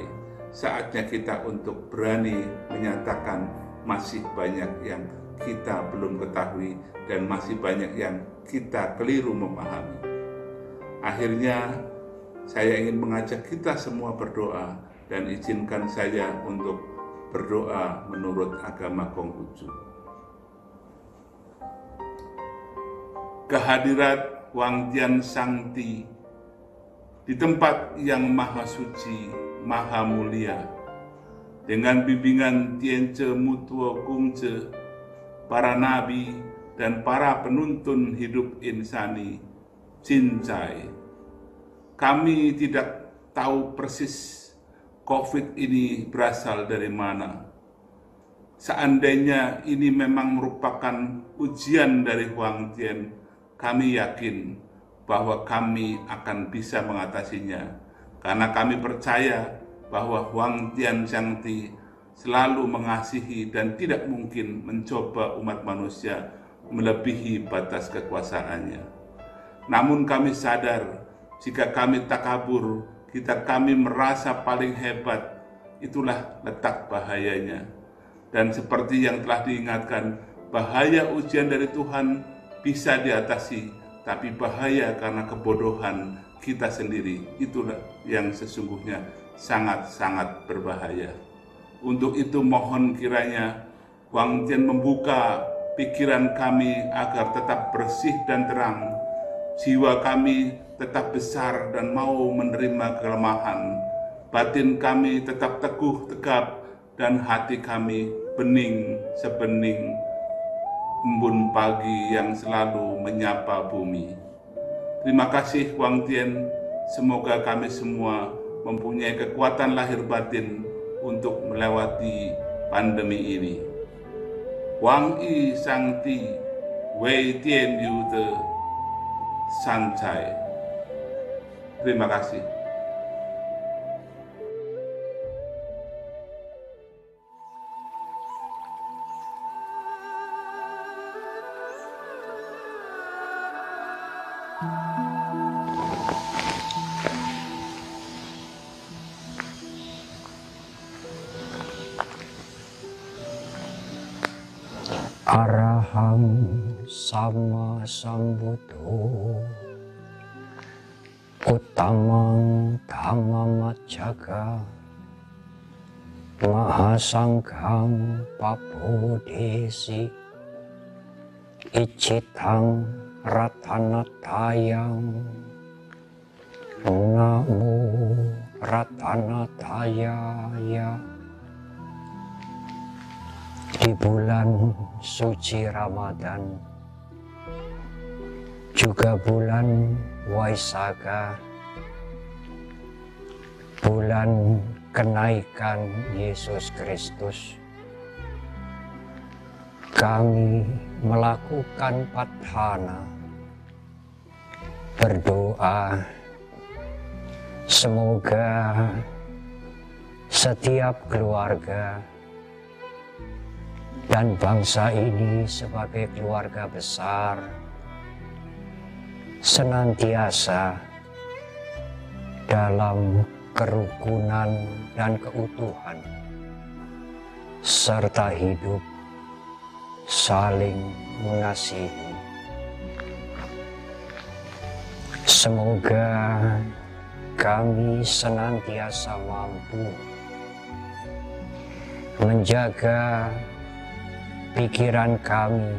Saatnya kita untuk berani menyatakan masih banyak yang kita belum ketahui dan masih banyak yang kita keliru memahami. Akhirnya saya ingin mengajak kita semua berdoa dan izinkan saya untuk berdoa menurut agama Konghucu. Kehadirat Wangtian Sangti di tempat yang maha suci, maha mulia, dengan bimbingan Tienche Mutuo Kungce, para nabi dan para penuntun hidup insani, Cincai. Kami tidak tahu persis COVID ini berasal dari mana. Seandainya ini memang merupakan ujian dari Wangtian, kami yakin bahwa kami akan bisa mengatasinya, karena kami percaya bahwa Wangtian Sangti selalu mengasihi dan tidak mungkin mencoba umat manusia melebihi batas kekuasaannya. Namun kami sadar, jika kami takabur, kami merasa paling hebat, itulah letak bahayanya. Dan seperti yang telah diingatkan, bahaya ujian dari Tuhan bisa diatasi, tapi bahaya karena kebodohan kita sendiri, itulah yang sesungguhnya sangat-sangat berbahaya. Untuk itu mohon kiranya Wangtian membuka pikiran kami agar tetap bersih dan terang, jiwa kami tetap besar dan mau menerima kelemahan, batin kami tetap teguh tegap, dan hati kami bening sebening embun pagi yang selalu menyapa bumi. Terima kasih Wangtian, semoga kami semua mempunyai kekuatan lahir batin untuk melewati pandemi ini. Wang Yi Sangti, Wei Tian Yu De Sancai. Terima kasih. Araham sama sambuddho uttamang dhammamaccaga mahasanghang papodesi icitang ratanatayang namo ratanatayaya. Di bulan suci Ramadan juga bulan Waisaga, bulan kenaikan Yesus Kristus. Kami melakukan padhana, berdoa semoga setiap keluarga dan bangsa ini sebagai keluarga besar senantiasa dalam kerukunan dan keutuhan serta hidup saling mengasihi. Semoga kami senantiasa mampu menjaga pikiran kami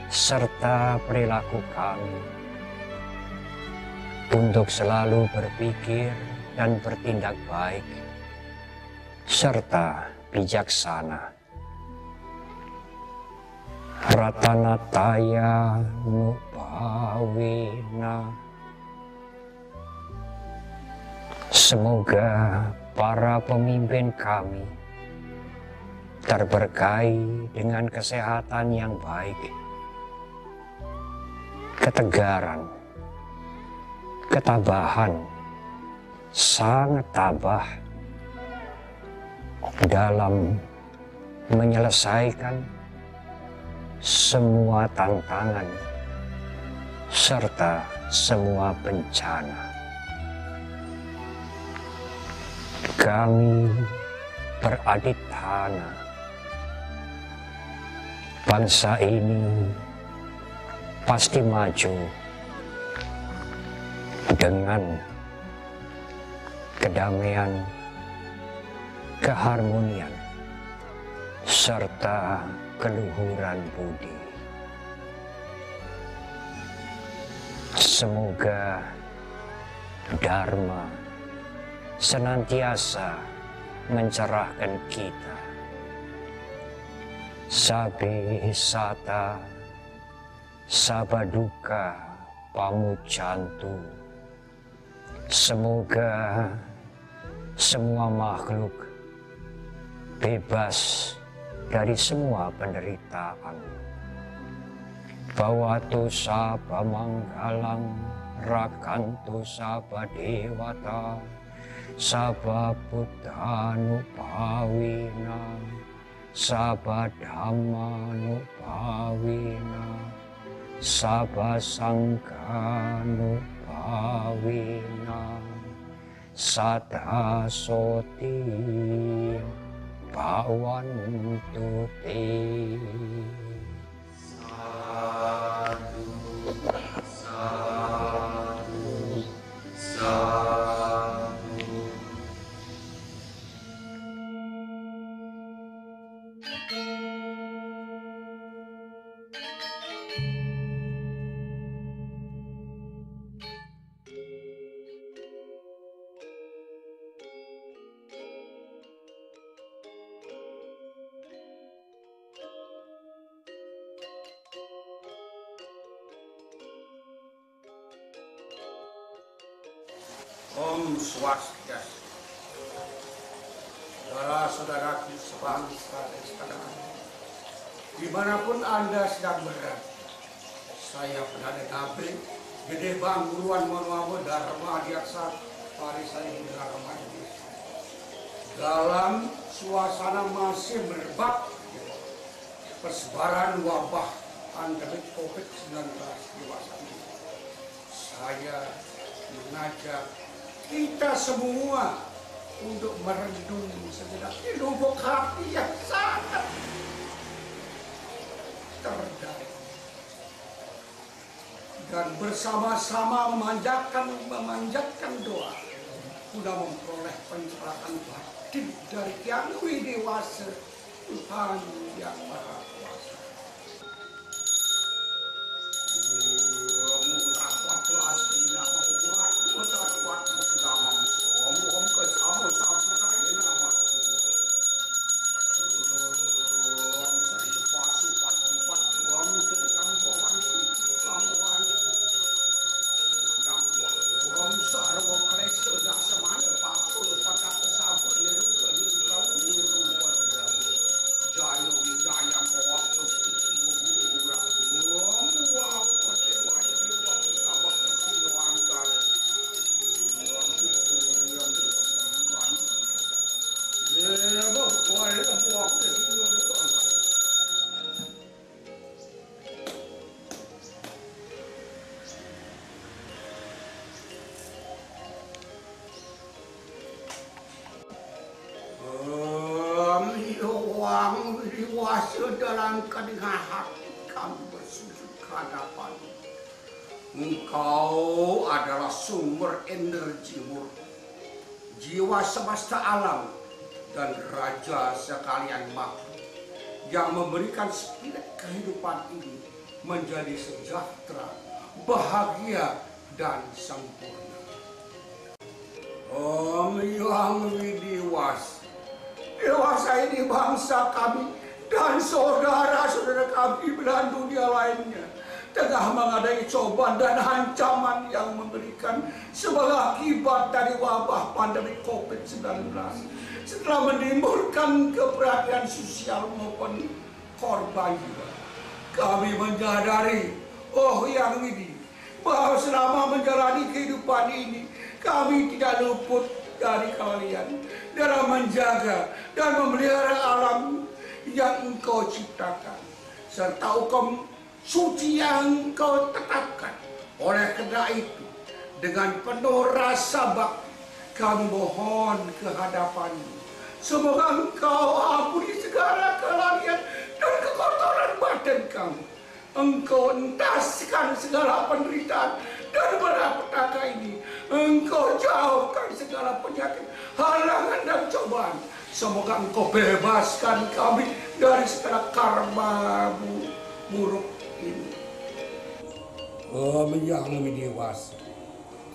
serta perilaku kami untuk selalu berpikir dan bertindak baik serta bijaksana. Ratanataya Nupawena. Semoga para pemimpin kami terberkahi dengan kesehatan yang baik, ketegaran, ketabahan, sangat tabah dalam menyelesaikan semua tantangan serta semua bencana. Kami beradithana bangsa ini pasti maju dengan kedamaian, keharmonian, serta keluhuran budi. Semoga Dharma senantiasa mencerahkan kita. Sabe sata, sabaduka pamucantu. Semoga semua makhluk bebas dari semua penderitaan. Bawatu saba manggalang, rakantu saba dewata, saba buddhanupawina, saba dhammanupawina, saba sanghanupawina, sada soti bhavantu te. Sadhu, sadhu, sadhu. Om Swastiastu. Saudara-saudaraku sebangsa dan setanah, dimanapun Anda sedang berada, saya Pendana Nabi Gede Bang Guruan Monoamo Dharma Adiaksa Parisari Dharma dalam suasana masih merebak persebaran wabah pandemi COVID-19 di masa ini. Saya mengajak kita semua untuk merenung sejenak di lubuk hati yang sangat terdalam dan bersama-sama memanjatkan doa guna memperoleh pencerahan batin dari Yang Widewasa Tuhan yang Maha Kuasa. Sedalangkan dengan hati kami bersujud ke hadapan. Engkau adalah sumber energi murni, jiwa semesta alam, dan raja sekalian makhluk yang memberikan spirit kehidupan ini menjadi sejahtera, bahagia, dan sempurna. Om Yang Widiwas, dewasa ini bangsa kami dan saudara-saudara kami belahan dunia lainnya tengah menghadapi cobaan dan ancaman yang memberikan sebagai akibat dari wabah pandemi COVID-19 setelah menimbulkan keperhatian sosial maupun korban jiwa. Kami menyadari, oh Yang Widi, bahwa selama menjalani kehidupan ini kami tidak luput dari kalian dalam menjaga dan memelihara alam yang Engkau ciptakan, serta hukum suci yang Engkau tetapkan. Oleh karena itu, dengan penuh rasa bakti, kami mohon ke hadapan-Mu. Semoga Engkau ampuni segala kelalaian dan kekotoran badan kami. Engkau entaskan segala penderitaan dan malapetaka ini. Engkau jauhkan segala penyakit, halangan dan cobaan. Semoga Engkau bebaskan kami dari segala karma buruk ini. Om Yang Widiwasa,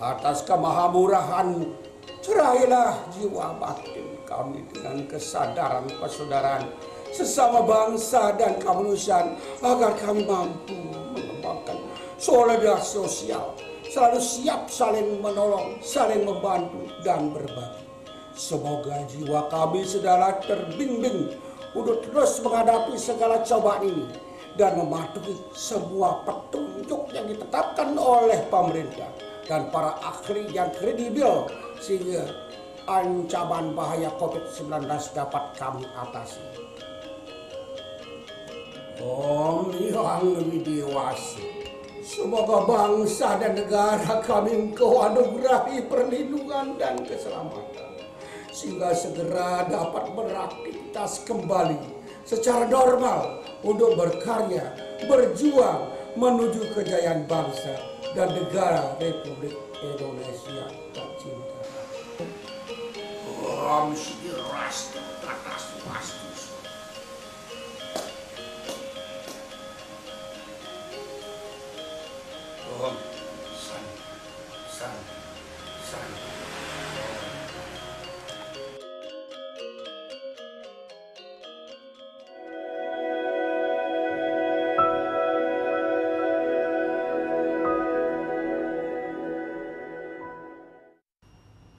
atas kemahamurahan-Mu, cerailah jiwa batin kami dengan kesadaran persaudaraan sesama bangsa dan kemanusiaan, agar kami mampu mengembangkan solidaritas sosial, selalu siap saling menolong, saling membantu, dan berbagi. Semoga jiwa kami sudahlah terbimbing untuk terus menghadapi segala cobaan ini dan mematuhi semua petunjuk yang ditetapkan oleh pemerintah dan para ahli yang kredibel sehingga ancaman bahaya COVID-19 dapat kami atasi. Om Yang Widiwasa, semoga bangsa dan negara kami Engkau anugerahi perlindungan dan keselamatan, sehingga segera dapat beraktivitas kembali secara normal untuk berkarya, berjuang menuju kejayaan bangsa dan negara Republik Indonesia tercinta. Om Swastiastu, Tata Swastiastu. Om San.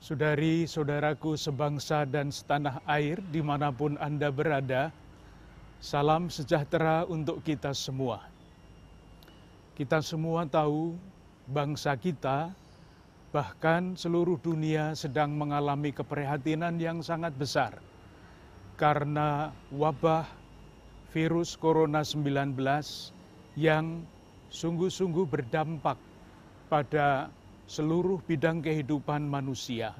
Saudari-saudaraku sebangsa dan setanah air dimanapun Anda berada, salam sejahtera untuk kita semua. Kita semua tahu bangsa kita, bahkan seluruh dunia sedang mengalami keprihatinan yang sangat besar karena wabah virus Corona 19 yang sungguh-sungguh berdampak pada seluruh bidang kehidupan manusia.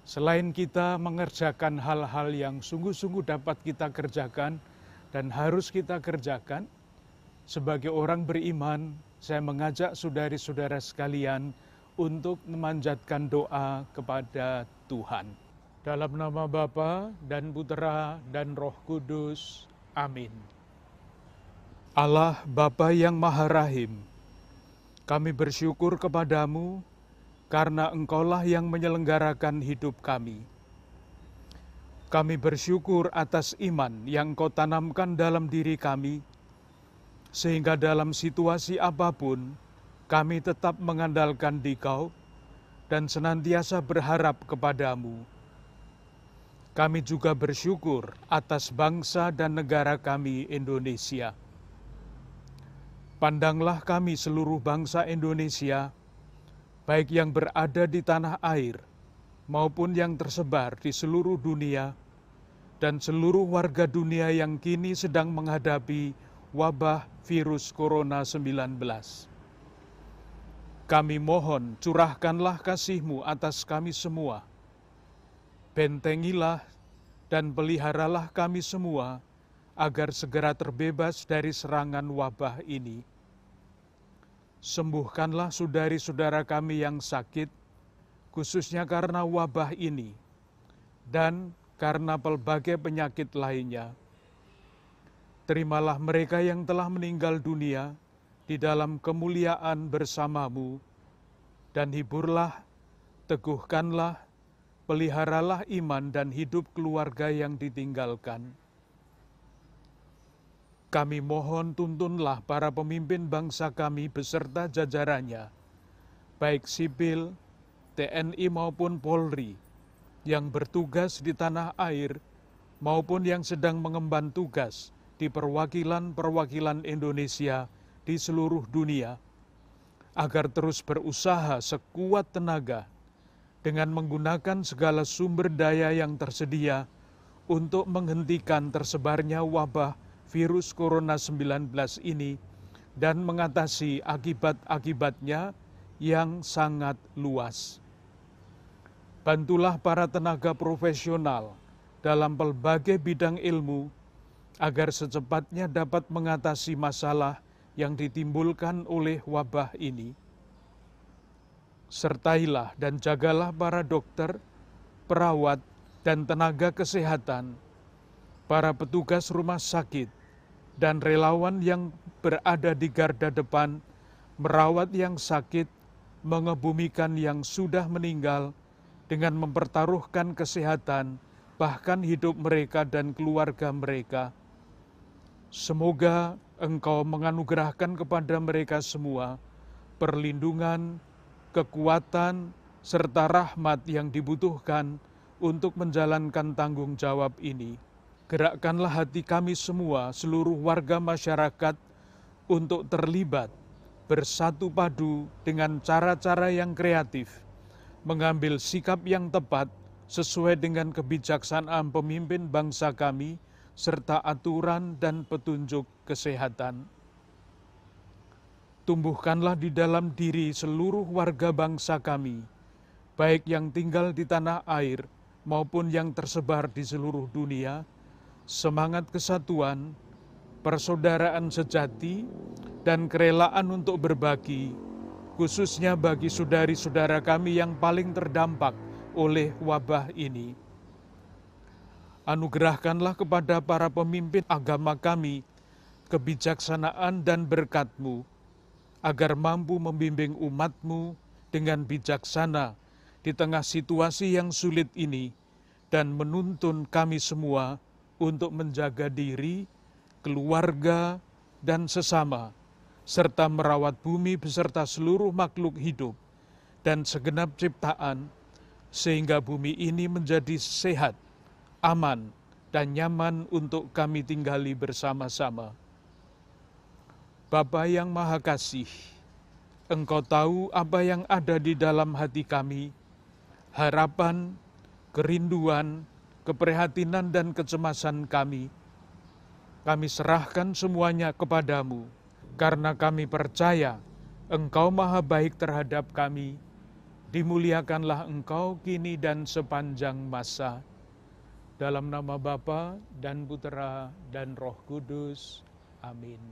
Selain kita mengerjakan hal-hal yang sungguh-sungguh dapat kita kerjakan dan harus kita kerjakan, sebagai orang beriman, saya mengajak saudari-saudara sekalian untuk memanjatkan doa kepada Tuhan. Dalam nama Bapa dan Putera dan Roh Kudus. Amin. Allah Bapa yang Maha Rahim, kami bersyukur kepadamu karena Engkaulah yang menyelenggarakan hidup kami. Kami bersyukur atas iman yang Engkau tanamkan dalam diri kami, sehingga dalam situasi apapun kami tetap mengandalkan Dikau dan senantiasa berharap kepadamu. Kami juga bersyukur atas bangsa dan negara kami Indonesia. Pandanglah kami seluruh bangsa Indonesia, baik yang berada di tanah air maupun yang tersebar di seluruh dunia, dan seluruh warga dunia yang kini sedang menghadapi wabah virus Corona 19. Kami mohon curahkanlah kasih-Mu atas kami semua. Bentengilah dan peliharalah kami semua agar segera terbebas dari serangan wabah ini. Sembuhkanlah saudari-saudara kami yang sakit, khususnya karena wabah ini, dan karena pelbagai penyakit lainnya. Terimalah mereka yang telah meninggal dunia di dalam kemuliaan bersama-Mu, dan hiburlah, teguhkanlah, peliharalah iman dan hidup keluarga yang ditinggalkan. Kami mohon tuntunlah para pemimpin bangsa kami beserta jajarannya, baik sipil, TNI maupun Polri, yang bertugas di tanah air maupun yang sedang mengemban tugas di perwakilan-perwakilan Indonesia di seluruh dunia, agar terus berusaha sekuat tenaga dengan menggunakan segala sumber daya yang tersedia untuk menghentikan tersebarnya wabah virus Corona 19 ini dan mengatasi akibat-akibatnya yang sangat luas. Bantulah para tenaga profesional dalam berbagai bidang ilmu agar secepatnya dapat mengatasi masalah yang ditimbulkan oleh wabah ini. Sertailah dan jagalah para dokter, perawat, dan tenaga kesehatan, para petugas rumah sakit, dan relawan yang berada di garda depan, merawat yang sakit, mengebumikan yang sudah meninggal, dengan mempertaruhkan kesehatan, bahkan hidup mereka dan keluarga mereka. Semoga Engkau menganugerahkan kepada mereka semua perlindungan, kekuatan, serta rahmat yang dibutuhkan untuk menjalankan tanggung jawab ini. Gerakkanlah hati kami semua, seluruh warga masyarakat, untuk terlibat, bersatu padu dengan cara-cara yang kreatif, mengambil sikap yang tepat sesuai dengan kebijaksanaan pemimpin bangsa kami, serta aturan dan petunjuk kesehatan. Tumbuhkanlah di dalam diri seluruh warga bangsa kami, baik yang tinggal di tanah air maupun yang tersebar di seluruh dunia, semangat kesatuan, persaudaraan sejati, dan kerelaan untuk berbagi, khususnya bagi saudari-saudara kami yang paling terdampak oleh wabah ini. Anugerahkanlah kepada para pemimpin agama kami kebijaksanaan dan berkat-Mu, agar mampu membimbing umat-Mu dengan bijaksana di tengah situasi yang sulit ini, dan menuntun kami semua untuk menjaga diri, keluarga, dan sesama, serta merawat bumi beserta seluruh makhluk hidup dan segenap ciptaan, sehingga bumi ini menjadi sehat, aman, dan nyaman untuk kami tinggali bersama-sama. Bapa yang Maha Kasih, Engkau tahu apa yang ada di dalam hati kami, harapan, kerinduan, keprihatinan, dan kecemasan kami. Kami serahkan semuanya kepadamu, karena kami percaya Engkau Maha Baik terhadap kami. Dimuliakanlah Engkau kini dan sepanjang masa. Dalam nama Bapa dan Putera dan Roh Kudus. Amin.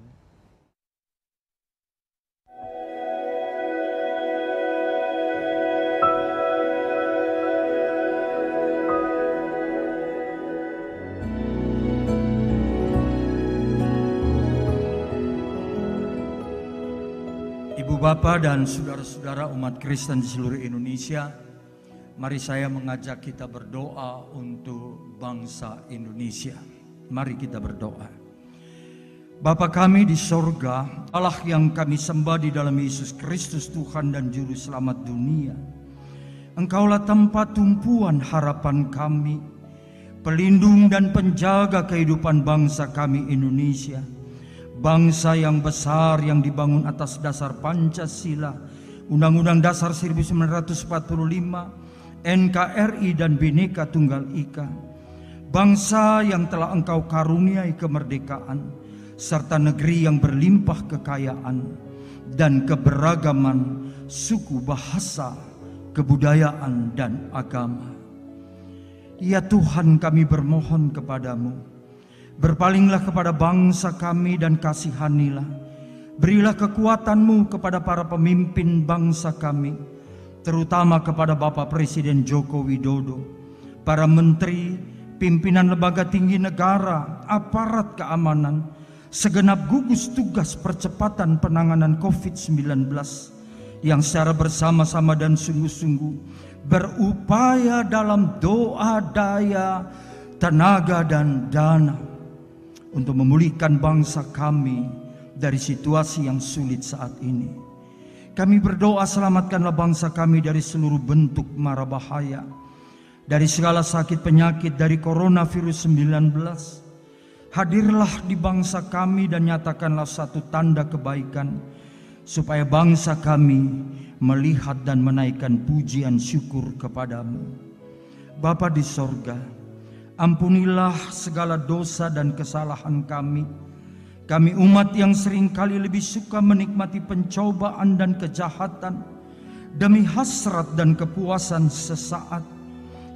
Ibu Bapa dan saudara-saudara umat Kristen di seluruh Indonesia, mari saya mengajak kita berdoa untuk bangsa Indonesia. Mari kita berdoa. Bapa kami di sorga, Allah yang kami sembah di dalam Yesus Kristus Tuhan dan Juru Selamat dunia. Engkaulah tempat tumpuan harapan kami, pelindung dan penjaga kehidupan bangsa kami Indonesia. Bangsa yang besar yang dibangun atas dasar Pancasila, Undang-Undang Dasar 1945, NKRI dan Bhinneka Tunggal Ika, bangsa yang telah Engkau karuniai kemerdekaan, serta negeri yang berlimpah kekayaan dan keberagaman suku, bahasa, kebudayaan, dan agama. Ya Tuhan, kami bermohon kepadamu, berpalinglah kepada bangsa kami dan kasihanilah. Berilah kekuatan-Mu kepada para pemimpin bangsa kami, terutama kepada Bapak Presiden Joko Widodo, para menteri, pimpinan lembaga tinggi negara, aparat keamanan, segenap gugus tugas percepatan penanganan COVID-19 yang secara bersama-sama dan sungguh-sungguh berupaya dalam doa, daya, tenaga, dan dana untuk memulihkan bangsa kami dari situasi yang sulit saat ini. Kami berdoa, selamatkanlah bangsa kami dari seluruh bentuk mara bahaya, dari segala sakit penyakit, dari coronavirus 19. Hadirlah di bangsa kami dan nyatakanlah satu tanda kebaikan, supaya bangsa kami melihat dan menaikkan pujian syukur kepadamu. Bapa di sorga, ampunilah segala dosa dan kesalahan kami. Kami umat yang seringkali lebih suka menikmati pencobaan dan kejahatan demi hasrat dan kepuasan sesaat,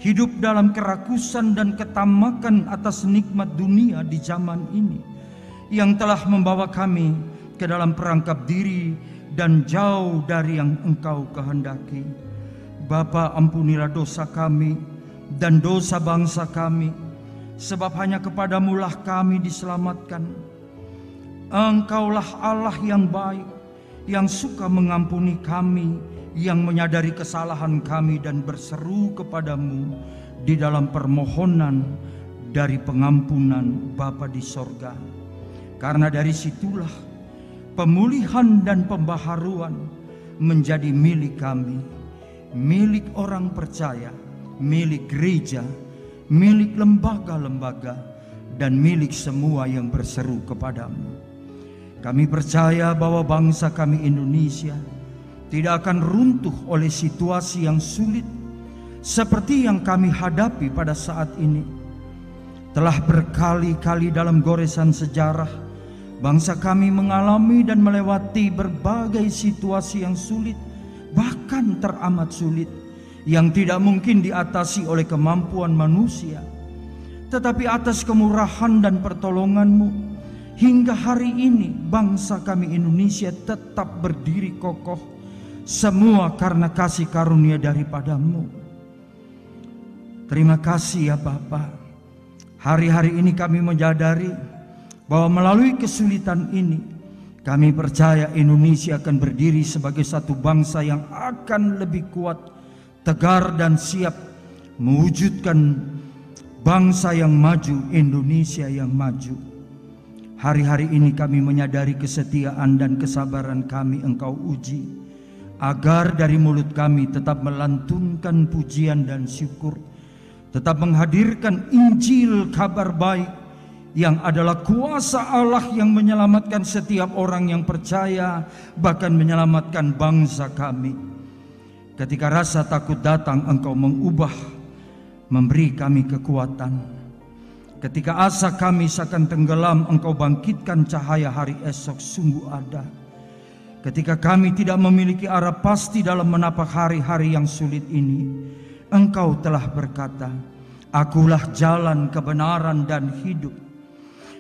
hidup dalam kerakusan dan ketamakan atas nikmat dunia di zaman ini yang telah membawa kami ke dalam perangkap diri dan jauh dari yang Engkau kehendaki. Bapa, ampunilah dosa kami dan dosa bangsa kami, sebab hanya kepadamulah kami diselamatkan. Engkaulah Allah yang baik, yang suka mengampuni kami, yang menyadari kesalahan kami dan berseru kepadamu di dalam permohonan dari pengampunan Bapa di sorga. Karena dari situlah pemulihan dan pembaharuan menjadi milik kami, milik orang percaya, milik gereja, milik lembaga-lembaga, dan milik semua yang berseru kepadamu. Kami percaya bahwa bangsa kami Indonesia tidak akan runtuh oleh situasi yang sulit seperti yang kami hadapi pada saat ini. Telah berkali-kali dalam goresan sejarah, bangsa kami mengalami dan melewati berbagai situasi yang sulit, bahkan teramat sulit, yang tidak mungkin diatasi oleh kemampuan manusia. Tetapi atas kemurahan dan pertolongan-Mu, hingga hari ini bangsa kami Indonesia tetap berdiri kokoh, semua karena kasih karunia daripada-Mu. Terima kasih ya Bapa. Hari-hari ini kami menyadari bahwa melalui kesulitan ini, kami percaya Indonesia akan berdiri sebagai satu bangsa yang akan lebih kuat, tegar, dan siap mewujudkan bangsa yang maju, Indonesia yang maju. Hari-hari ini kami menyadari kesetiaan dan kesabaran kami Engkau uji, agar dari mulut kami tetap melantunkan pujian dan syukur, tetap menghadirkan Injil kabar baik yang adalah kuasa Allah yang menyelamatkan setiap orang yang percaya, bahkan menyelamatkan bangsa kami. Ketika rasa takut datang, Engkau mengubah, memberi kami kekuatan. Ketika asa kami seakan tenggelam, Engkau bangkitkan cahaya hari esok sungguh ada. Ketika kami tidak memiliki arah pasti dalam menapak hari-hari yang sulit ini, Engkau telah berkata, Akulah jalan, kebenaran, dan hidup.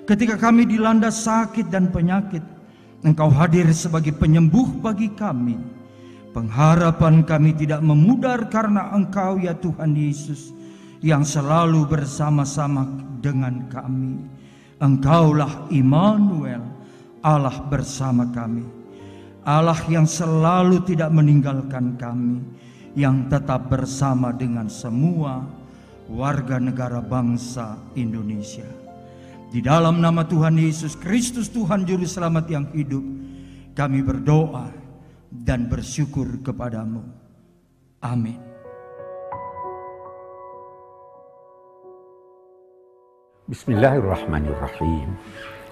Ketika kami dilanda sakit dan penyakit, Engkau hadir sebagai penyembuh bagi kami. Pengharapan kami tidak memudar karena Engkau ya Tuhan Yesus, yang selalu bersama-sama dengan kami. Engkaulah Immanuel, Allah bersama kami. Allah yang selalu tidak meninggalkan kami, yang tetap bersama dengan semua warga negara bangsa Indonesia. Di dalam nama Tuhan Yesus Kristus, Tuhan Juru Selamat yang hidup, kami berdoa dan bersyukur kepadamu. Amin. Bismillahirrahmanirrahim.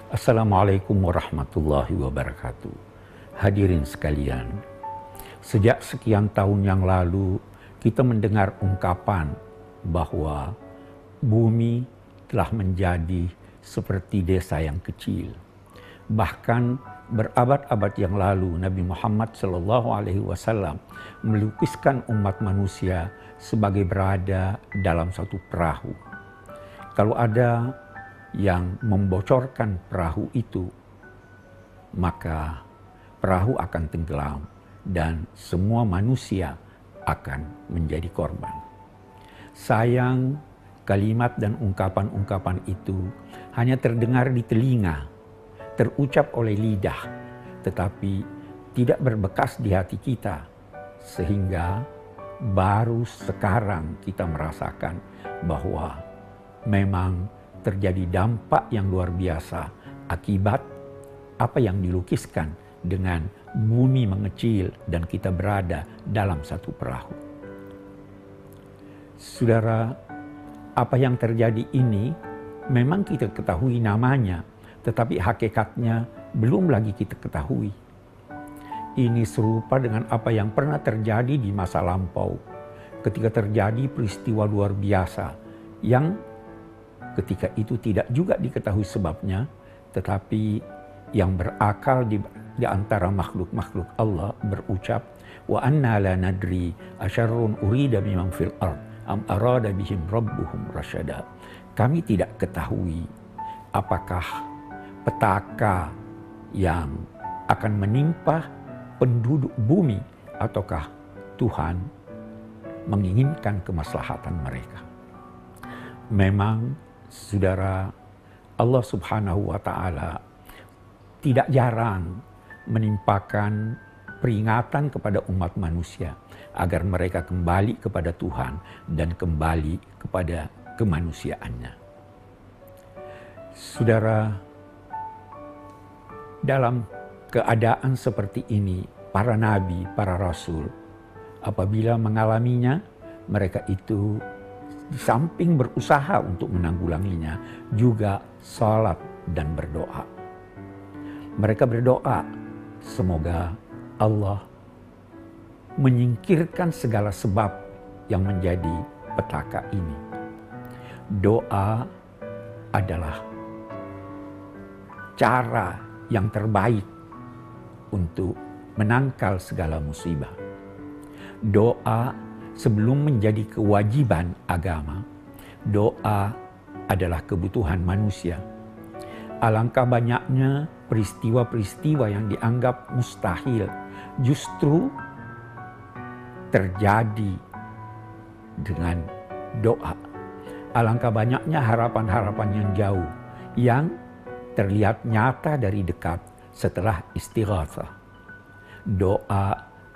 Assalamualaikum warahmatullahi wabarakatuh. Hadirin sekalian, sejak sekian tahun yang lalu kita mendengar ungkapan bahwa bumi telah menjadi seperti desa yang kecil. Bahkan berabad-abad yang lalu Nabi Muhammad SAW melukiskan umat manusia sebagai berada dalam satu perahu. Kalau ada yang membocorkan perahu itu, maka perahu akan tenggelam dan semua manusia akan menjadi korban. Sayang, kalimat dan ungkapan-ungkapan itu hanya terdengar di telinga, terucap oleh lidah, tetapi tidak berbekas di hati kita, sehingga baru sekarang kita merasakan bahwa memang terjadi dampak yang luar biasa akibat apa yang dilukiskan dengan bumi mengecil dan kita berada dalam satu perahu. Saudara, apa yang terjadi ini memang kita ketahui namanya, tetapi hakikatnya belum lagi kita ketahui. Ini serupa dengan apa yang pernah terjadi di masa lampau, ketika terjadi peristiwa luar biasa yang ketika itu tidak juga diketahui sebabnya, tetapi yang berakal di antara makhluk-makhluk Allah berucap, wa anna la nadri asyarrun urida biman fil ard am arada bihim rabbuhum rasyada. Kami tidak ketahui apakah petaka yang akan menimpa penduduk bumi ataukah Tuhan menginginkan kemaslahatan mereka. Memang saudara, Allah Subhanahu wa taala tidak jarang menimpakan peringatan kepada umat manusia agar mereka kembali kepada Tuhan dan kembali kepada kemanusiaannya. Saudara, dalam keadaan seperti ini, para nabi, para rasul, apabila mengalaminya, mereka itu di samping berusaha untuk menanggulanginya, juga salat dan berdoa. Mereka berdoa, semoga Allah menyingkirkan segala sebab yang menjadi petaka ini. Doa adalah cara yang terbaik untuk menangkal segala musibah. Doa sebelum menjadi kewajiban agama, doa adalah kebutuhan manusia. Alangkah banyaknya peristiwa-peristiwa yang dianggap mustahil justru terjadi dengan doa. Alangkah banyaknya harapan-harapan yang jauh yang terlihat nyata dari dekat setelah istighatsah. Doa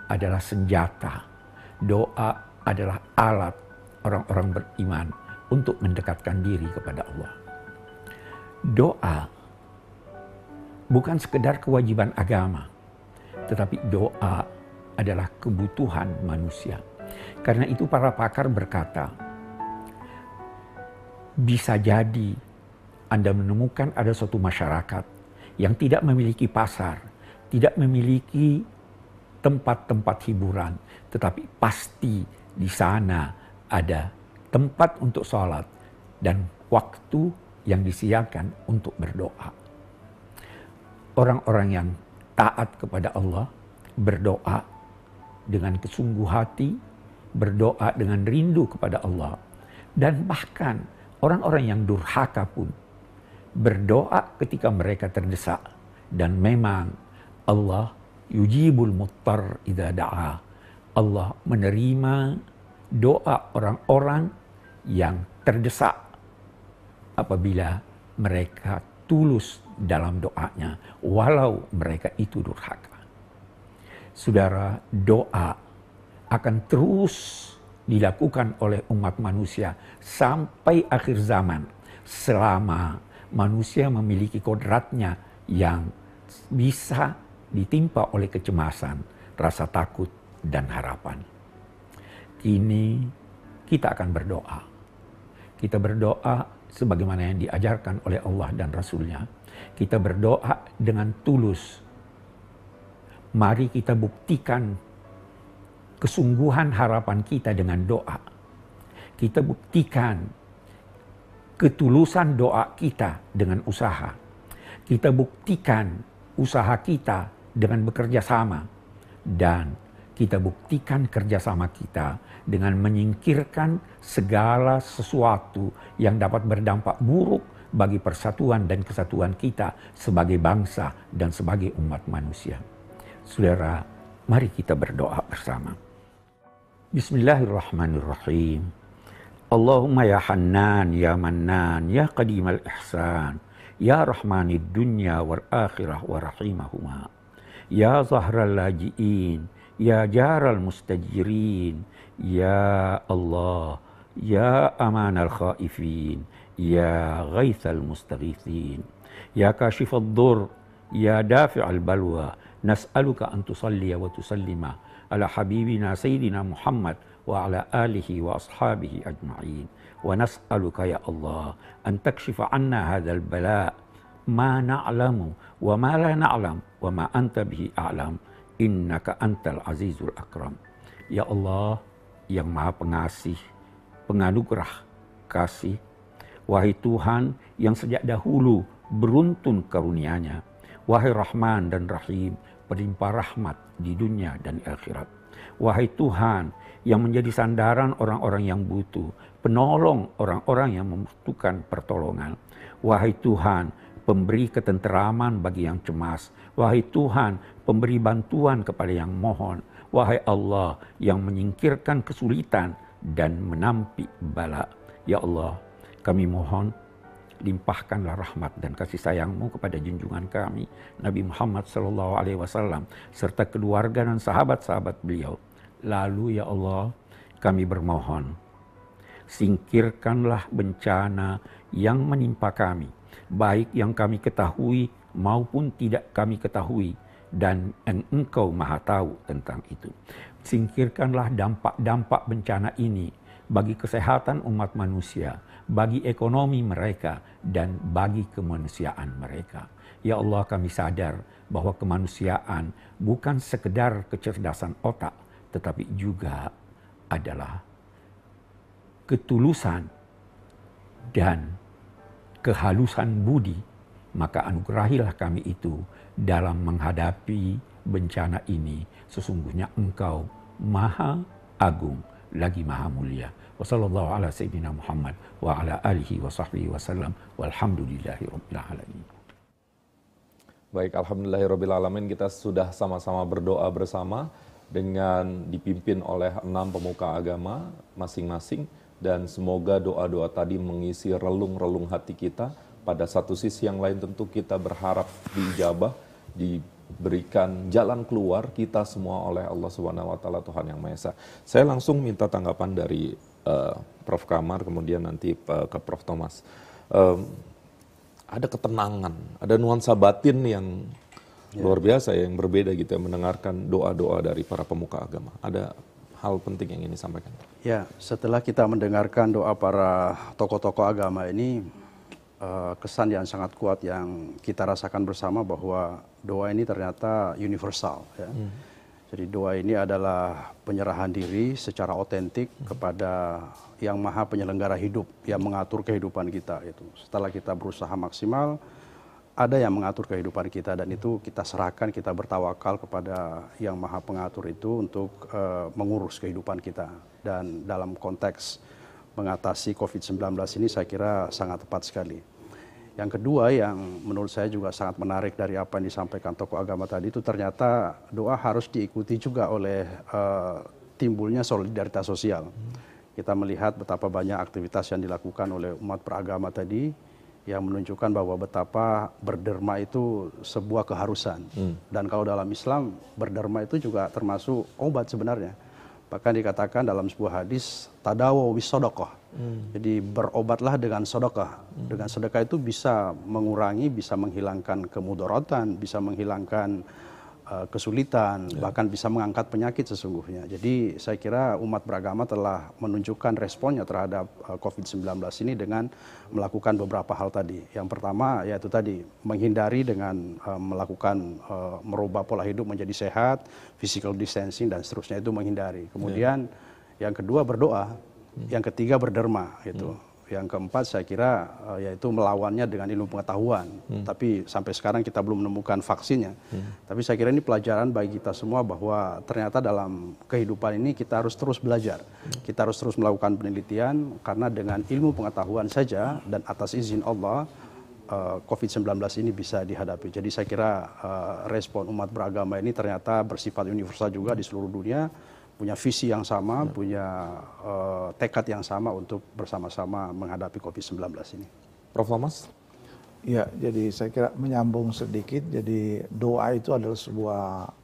adalah senjata. Doa adalah alat orang-orang beriman untuk mendekatkan diri kepada Allah. Doa bukan sekedar kewajiban agama, tetapi doa adalah kebutuhan manusia. Karena itu para pakar berkata, bisa jadi Anda menemukan ada suatu masyarakat yang tidak memiliki pasar, tidak memiliki tempat-tempat hiburan, tetapi pasti di sana ada tempat untuk sholat dan waktu yang disiapkan untuk berdoa. Orang-orang yang taat kepada Allah berdoa dengan kesungguh hati, berdoa dengan rindu kepada Allah. Dan bahkan orang-orang yang durhaka pun berdoa ketika mereka terdesak. Dan memang Allah yujibul muttar idza da'a. Allah menerima doa orang-orang yang terdesak apabila mereka tulus dalam doanya, walau mereka itu durhaka. Saudara, doa akan terus dilakukan oleh umat manusia sampai akhir zaman, selama manusia memiliki kodratnya yang bisa ditimpa oleh kecemasan, rasa takut, dan harapan. Kini kita akan berdoa. Kita berdoa sebagaimana yang diajarkan oleh Allah dan Rasul-Nya. Kita berdoa dengan tulus. Mari kita buktikan kesungguhan harapan kita dengan doa. Kita buktikan ketulusan doa kita dengan usaha. Kita buktikan usaha kita dengan bekerja sama. Dan kita buktikan kerjasama kita dengan menyingkirkan segala sesuatu yang dapat berdampak buruk bagi persatuan dan kesatuan kita sebagai bangsa dan sebagai umat manusia. Saudara, mari kita berdoa bersama. Bismillahirrahmanirrahim. Allahumma ya Hannan, ya Mannan, ya Qadimal Ihsan, ya Rahmanid Dunya wal Akhirah wa Rahimahuma, ya Zahral Laji'in, ya Jaral Mustajirin, ya Allah, ya Amanal Khaifin, ya Ghaithal Mustaghithin, ya Kashifad Dur, ya Dafi'al Balwa, nas'aluka an tusalliya wa tusallima ala habibina Sayyidina Muhammad wa ala alihi wa ashabihi ajma'in. Wa nas'aluka ya Allah an takshifa anna hadzal bala ma na'lamu wa ma la na'lam wa ma anta bihi a'lam innaka antal azizul akram. Ya Allah yang maha pengasih, penganugerah kasih, wahai Tuhan yang sejak dahulu beruntun karunia-Nya, wahai Rahman dan Rahim, pelimpah rahmat di dunia dan akhirat. Wahai Tuhan yang menjadi sandaran orang-orang yang butuh, penolong orang-orang yang membutuhkan pertolongan. Wahai Tuhan, pemberi ketenteraman bagi yang cemas. Wahai Tuhan, pemberi bantuan kepada yang mohon. Wahai Allah yang menyingkirkan kesulitan dan menampi bala. Ya Allah, kami mohon limpahkanlah rahmat dan kasih sayang-Mu kepada junjungan kami Nabi Muhammad SAW serta keluarga dan sahabat-sahabat beliau. Lalu ya Allah, kami bermohon, singkirkanlah bencana yang menimpa kami, baik yang kami ketahui maupun tidak kami ketahui, dan Engkau maha tahu tentang itu. Singkirkanlah dampak-dampak bencana ini bagi kesehatan umat manusia, bagi ekonomi mereka, dan bagi kemanusiaan mereka. Ya Allah, kami sadar bahwa kemanusiaan bukan sekedar kecerdasan otak, tetapi juga adalah ketulusan dan kehalusan budi. Maka anugerahilah kami itu dalam menghadapi bencana ini. Sesungguhnya Engkau maha agung lagi maha mulia. Wassallallahu ala sayyidina Muhammad wa ala alihi wa sahbihi wasallam walhamdulillahi rabbil alamin. Baik, alhamdulillahirabbil alamin, kita sudah sama-sama berdoa bersama dengan dipimpin oleh 6 pemuka agama masing-masing, dan semoga doa-doa tadi mengisi relung-relung hati kita. Pada satu sisi yang lain tentu kita berharap diijabah, diberikan jalan keluar kita semua oleh Allah Subhanahu wa taala, Tuhan yang Maha Esa. Saya langsung minta tanggapan dari Prof Kamar, kemudian nanti ke Prof Thomas. Ada ketenangan, ada nuansa batin yang luar biasa yang berbeda gitu ya, mendengarkan doa-doa dari para pemuka agama. Ada hal penting yang ingin disampaikan? Ya, setelah kita mendengarkan doa para tokoh-tokoh agama ini, kesan yang sangat kuat yang kita rasakan bersama bahwa doa ini ternyata universal. Ya. Jadi doa ini adalah penyerahan diri secara otentik kepada yang maha penyelenggara hidup, yang mengatur kehidupan kita. Itu. Setelah kita berusaha maksimal, ada yang mengatur kehidupan kita, dan itu kita serahkan, kita bertawakal kepada yang maha pengatur itu untuk mengurus kehidupan kita. Dan dalam konteks mengatasi COVID-19 ini saya kira sangat tepat sekali. Yang kedua yang menurut saya juga sangat menarik dari apa yang disampaikan tokoh agama tadi, itu ternyata doa harus diikuti juga oleh timbulnya solidaritas sosial. Kita melihat betapa banyak aktivitas yang dilakukan oleh umat beragama tadi, yang menunjukkan bahwa betapa berderma itu sebuah keharusan. Dan kalau dalam Islam, berderma itu juga termasuk obat sebenarnya. Bahkan dikatakan dalam sebuah hadis, tadawu bis sedekah. Jadi berobatlah dengan sedekah. Dengan sedekah itu bisa mengurangi, bisa menghilangkan kemudaratan, bisa menghilangkan kesulitan, bahkan bisa mengangkat penyakit sesungguhnya. Jadi saya kira umat beragama telah menunjukkan responnya terhadap COVID-19 ini dengan melakukan beberapa hal tadi. Yang pertama yaitu tadi menghindari dengan melakukan merubah pola hidup menjadi sehat, physical distancing dan seterusnya itu menghindari. Kemudian yang kedua berdoa, yang ketiga berderma gitu. Yang keempat saya kira yaitu melawannya dengan ilmu pengetahuan. Tapi sampai sekarang kita belum menemukan vaksinnya. Tapi saya kira ini pelajaran bagi kita semua bahwa ternyata dalam kehidupan ini kita harus terus belajar. Kita harus terus melakukan penelitian karena dengan ilmu pengetahuan saja dan atas izin Allah COVID-19 ini bisa dihadapi. Jadi saya kira respon umat beragama ini ternyata bersifat universal juga di seluruh dunia. Punya visi yang sama, punya tekad yang sama untuk bersama-sama menghadapi COVID-19 ini. Prof. Thomas? Ya, jadi saya kira menyambung sedikit, jadi doa itu adalah sebuah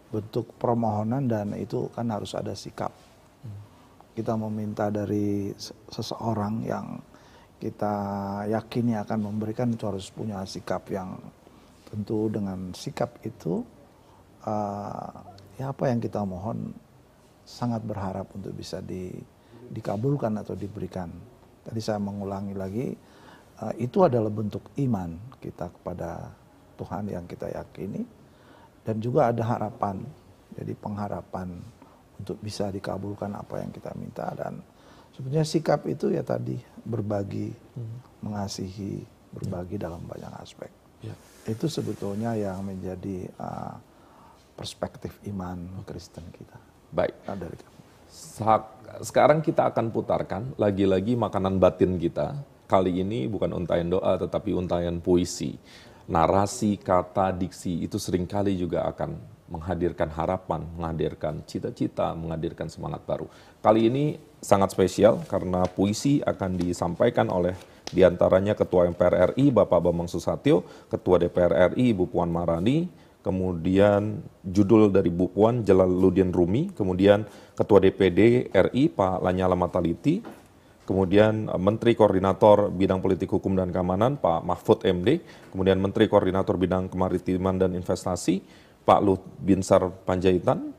bentuk permohonan dan itu kan harus ada sikap. Kita meminta dari seseorang yang kita yakini akan memberikan, itu harus punya sikap yang tentu dengan sikap itu, ya apa yang kita mohon sangat berharap untuk bisa dikabulkan atau diberikan. Tadi saya mengulangi lagi, itu adalah bentuk iman kita kepada Tuhan yang kita yakini, dan juga ada harapan, jadi pengharapan untuk bisa dikabulkan apa yang kita minta. Dan sebetulnya sikap itu ya tadi berbagi, mengasihi, berbagi dalam banyak aspek. Itu sebetulnya yang menjadi perspektif iman Kristen kita. Baik, sekarang kita akan putarkan lagi-lagi makanan batin kita. Kali ini bukan untayan doa tetapi untayan puisi. Narasi, kata, diksi itu seringkali juga akan menghadirkan harapan, menghadirkan cita-cita, menghadirkan semangat baru. Kali ini sangat spesial karena puisi akan disampaikan oleh diantaranya Ketua MPR RI Bapak Bambang Susatyo, Ketua DPR RI Ibu Puan Maharani, kemudian judul dari Bu Puan Jalaluddin Rumi, kemudian Ketua DPD RI Pak Lanyala Mataliti, kemudian Menteri Koordinator Bidang Politik Hukum dan Keamanan Pak Mahfud MD, kemudian Menteri Koordinator Bidang Kemaritiman dan Investasi Pak Luhut Binsar Panjaitan,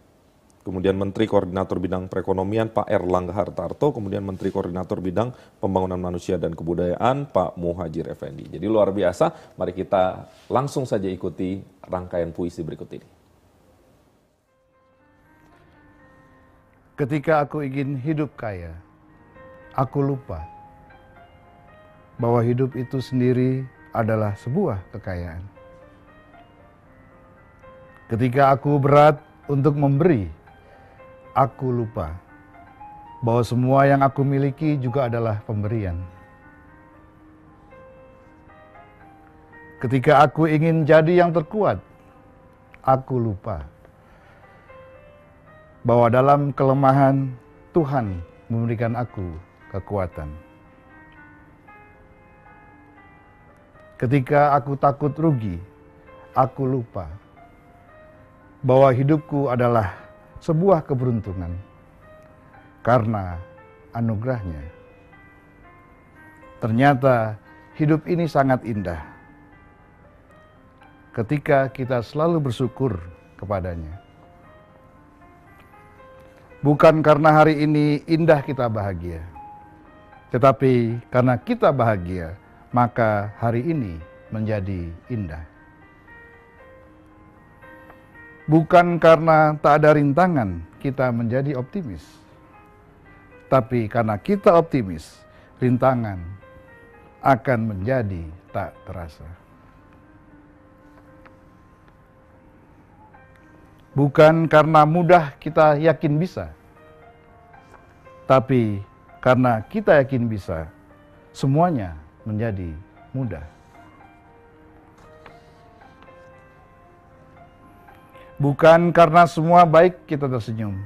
kemudian Menteri Koordinator Bidang Perekonomian Pak Erlangga Hartarto, kemudian Menteri Koordinator Bidang Pembangunan Manusia dan Kebudayaan Pak Muhadjir Effendi. Jadi luar biasa, mari kita langsung saja ikuti rangkaian puisi berikut ini. Ketika aku ingin hidup kaya, aku lupa bahwa hidup itu sendiri adalah sebuah kekayaan. Ketika aku berat untuk memberi, aku lupa bahwa semua yang aku miliki juga adalah pemberian. Ketika aku ingin jadi yang terkuat, aku lupa bahwa dalam kelemahan Tuhan memberikan aku kekuatan. Ketika aku takut rugi, aku lupa bahwa hidupku adalah sebuah keberuntungan karena anugerahnya. Ternyata hidup ini sangat indah ketika kita selalu bersyukur kepadanya. Bukan karena hari ini indah kita bahagia, tetapi karena kita bahagia, maka hari ini menjadi indah. Bukan karena tak ada rintangan kita menjadi optimis, tapi karena kita optimis, rintangan akan menjadi tak terasa. Bukan karena mudah kita yakin bisa, tapi karena kita yakin bisa, semuanya menjadi mudah. Bukan karena semua baik kita tersenyum,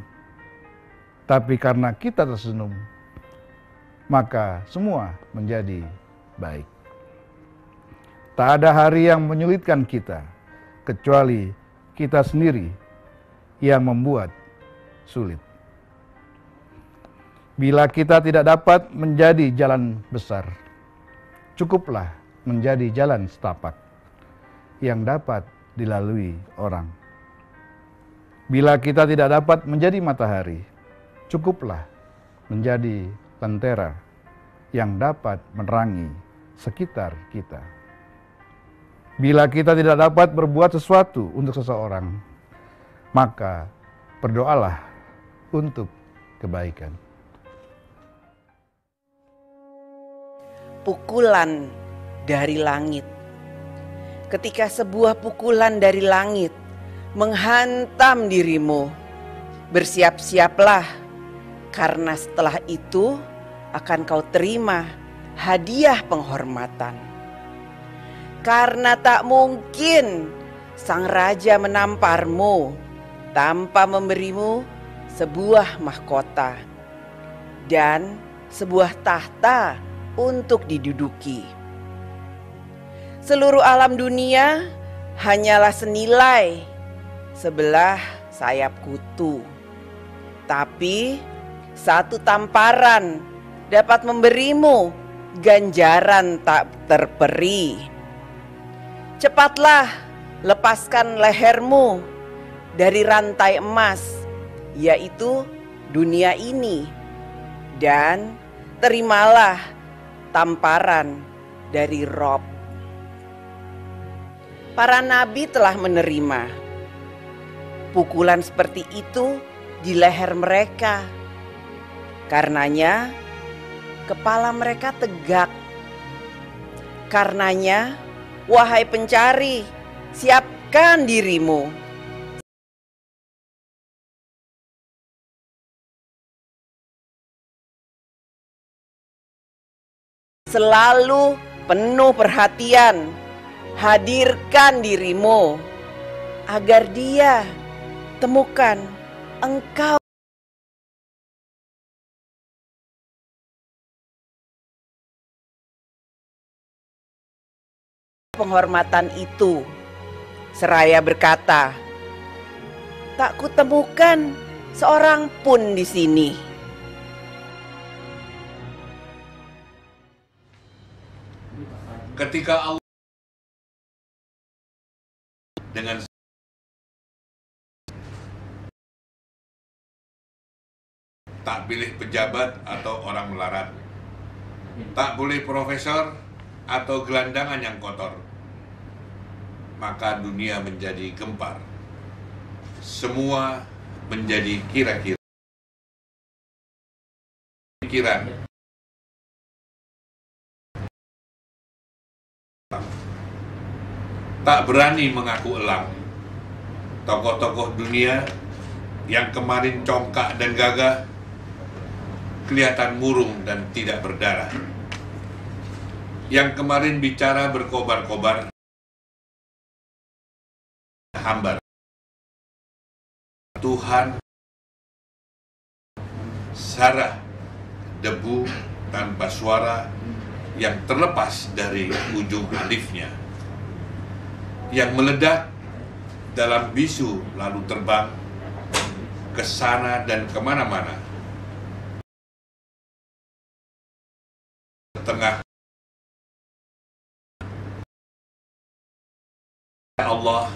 tapi karena kita tersenyum, maka semua menjadi baik. Tak ada hari yang menyulitkan kita, kecuali kita sendiri yang membuat sulit. Bila kita tidak dapat menjadi jalan besar, cukuplah menjadi jalan setapak yang dapat dilalui orang. Bila kita tidak dapat menjadi matahari, cukuplah menjadi lentera yang dapat menerangi sekitar kita. Bila kita tidak dapat berbuat sesuatu untuk seseorang, maka berdoalah untuk kebaikan. Pukulan dari langit. Ketika sebuah pukulan dari langit menghantam dirimu, bersiap-siaplah, karena setelah itu akan kau terima hadiah penghormatan. Karena tak mungkin sang raja menamparmu tanpa memberimu sebuah mahkota dan sebuah tahta untuk diduduki. Seluruh alam dunia hanyalah senilai sebelah sayap kutu. Tapi satu tamparan dapat memberimu ganjaran tak terperi. Cepatlah lepaskan lehermu dari rantai emas, yaitu dunia ini, dan terimalah tamparan dari Rob. Para nabi telah menerima pukulan seperti itu di leher mereka. Karenanya kepala mereka tegak. Karenanya, wahai pencari, siapkan dirimu. Selalu penuh perhatian, hadirkan dirimu agar dia temukan engkau. Penghormatan itu, seraya berkata, tak kutemukan seorang pun di sini. Ketika Allah dengan tak pilih pejabat atau orang melarat, tak boleh profesor atau gelandangan yang kotor, maka dunia menjadi gempar. Semua menjadi kira-kira. Pikiran. Tak berani mengaku elang. Tokoh-tokoh dunia yang kemarin congkak dan gagah kelihatan murung dan tidak berdarah. Yang kemarin bicara berkobar-kobar hambar. Tuhan sarah debu tanpa suara yang terlepas dari ujung alifnya, yang meledak dalam bisu lalu terbang ke sana dan kemana-mana. Setengah Allah,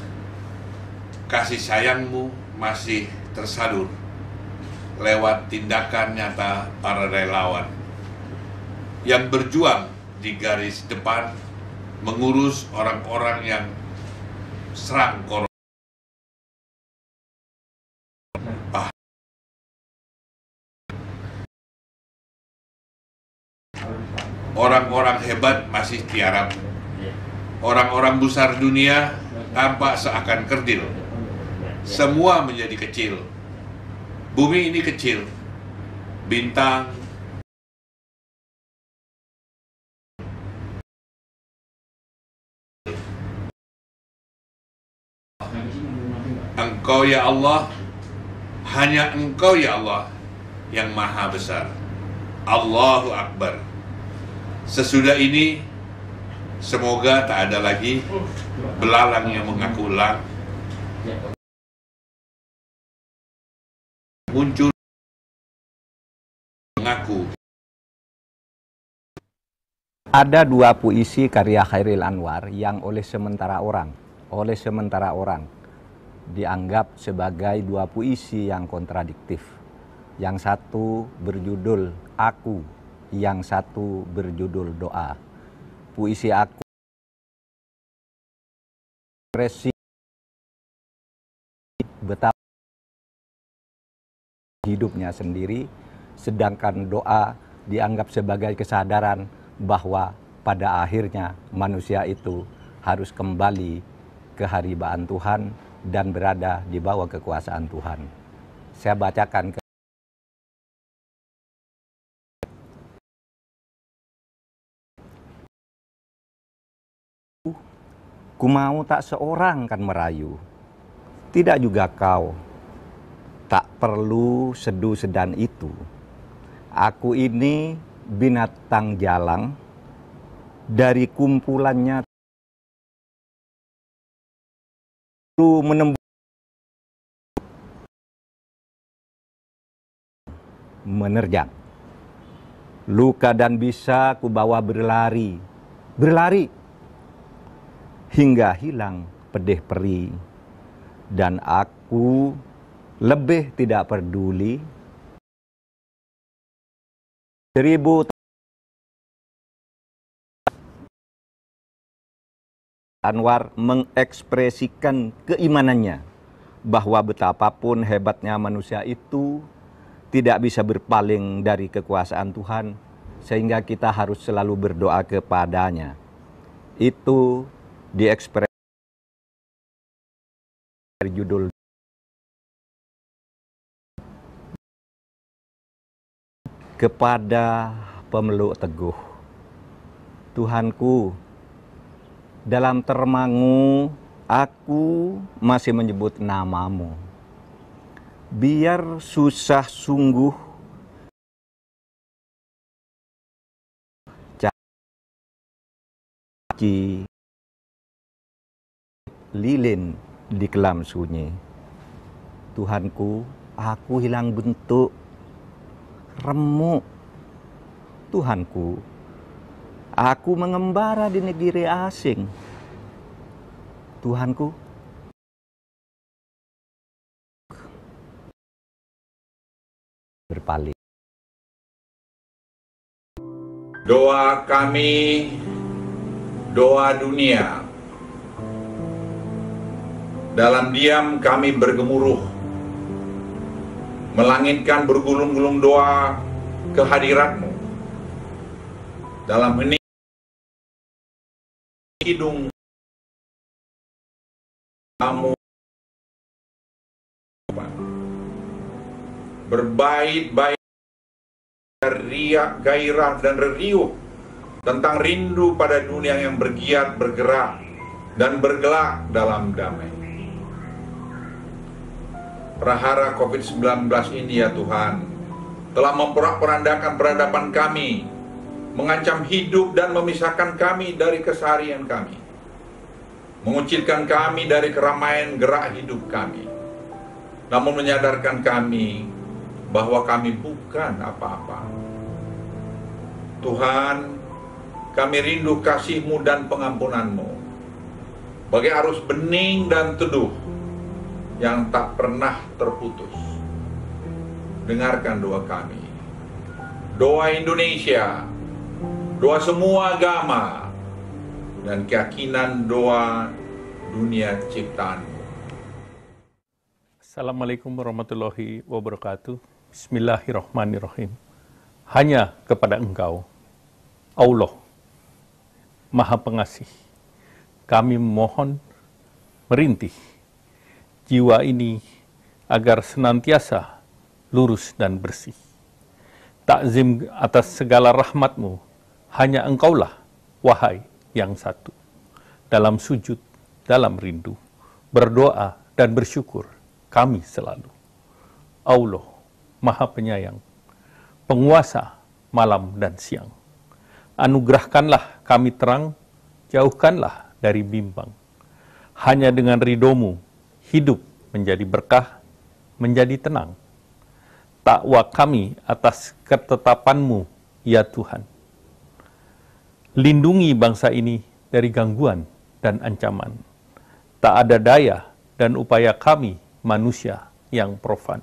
kasih sayangmu masih tersalur lewat tindakan nyata para relawan yang berjuang di garis depan mengurus orang-orang yang serang corona. Orang-orang hebat masih tiarap. Orang-orang besar dunia tampak seakan kerdil. Semua menjadi kecil. Bumi ini kecil. Bintang, Engkau ya Allah, hanya Engkau ya Allah yang maha besar. Allahu Akbar. Sesudah ini semoga tak ada lagi belalang yang mengaku elang muncul mengaku. Ada dua puisi karya Chairil Anwar yang oleh sementara orang dianggap sebagai dua puisi yang kontradiktif. Yang satu berjudul Aku, yang satu berjudul Doa. Puisi Aku ekspresi betapa hidupnya sendiri, sedangkan doa dianggap sebagai kesadaran bahwa pada akhirnya manusia itu harus kembali ke haribaan Tuhan dan berada di bawah kekuasaan Tuhan. Saya bacakan ke Ku mau tak seorang kan merayu, tidak juga kau, tak perlu sedu sedan itu. Aku ini binatang jalang, dari kumpulannya menerjang. Luka dan bisa ku bawa berlari, hingga hilang pedih perih, dan aku lebih tidak peduli. 1000 Anwar mengekspresikan keimanannya bahwa betapapun hebatnya manusia itu tidak bisa berpaling dari kekuasaan Tuhan, sehingga kita harus selalu berdoa kepadanya. Itu diekspresikan dari judul kepada pemeluk teguh. Tuhanku, dalam termangu aku masih menyebut namamu. Biar susah sungguh caci lilin di kelam sunyi. Tuhanku, aku hilang bentuk, remuk. Tuhanku, aku mengembara di negeri asing. Tuhanku, berpaling. Doa kami, doa dunia. Dalam diam kami bergemuruh, melangitkan bergulung-gulung doa kehadirat-Mu. Dalam hening hidung kamu berbait-bait riak, gairah dan riuh tentang rindu pada dunia yang bergiat, bergerak dan bergelak dalam damai. Prahara COVID-19 ini ya Tuhan telah memporak-porandakan peradaban kami, mengancam hidup dan memisahkan kami dari keseharian kami, mengucilkan kami dari keramaian gerak hidup kami, namun menyadarkan kami bahwa kami bukan apa-apa. Tuhan, kami rindu kasih-Mu dan pengampunan-Mu, bagai arus bening dan teduh yang tak pernah terputus. Dengarkan doa kami, doa Indonesia, doa semua agama, dan keyakinan doa dunia ciptaan-Mu. Assalamualaikum warahmatullahi wabarakatuh. Bismillahirrahmanirrahim. Hanya kepada Engkau, Allah, Maha Pengasih, kami memohon merintih jiwa ini agar senantiasa lurus dan bersih. Takzim atas segala rahmat-Mu, hanya Engkaulah, wahai yang satu. Dalam sujud, dalam rindu, berdoa dan bersyukur kami selalu. Allah, Maha Penyayang, penguasa malam dan siang. Anugerahkanlah kami terang, jauhkanlah dari bimbang. Hanya dengan ridho-Mu, hidup menjadi berkah, menjadi tenang. Takwa kami atas ketetapan-Mu, ya Tuhan. Lindungi bangsa ini dari gangguan dan ancaman. Tak ada daya dan upaya kami manusia yang profan.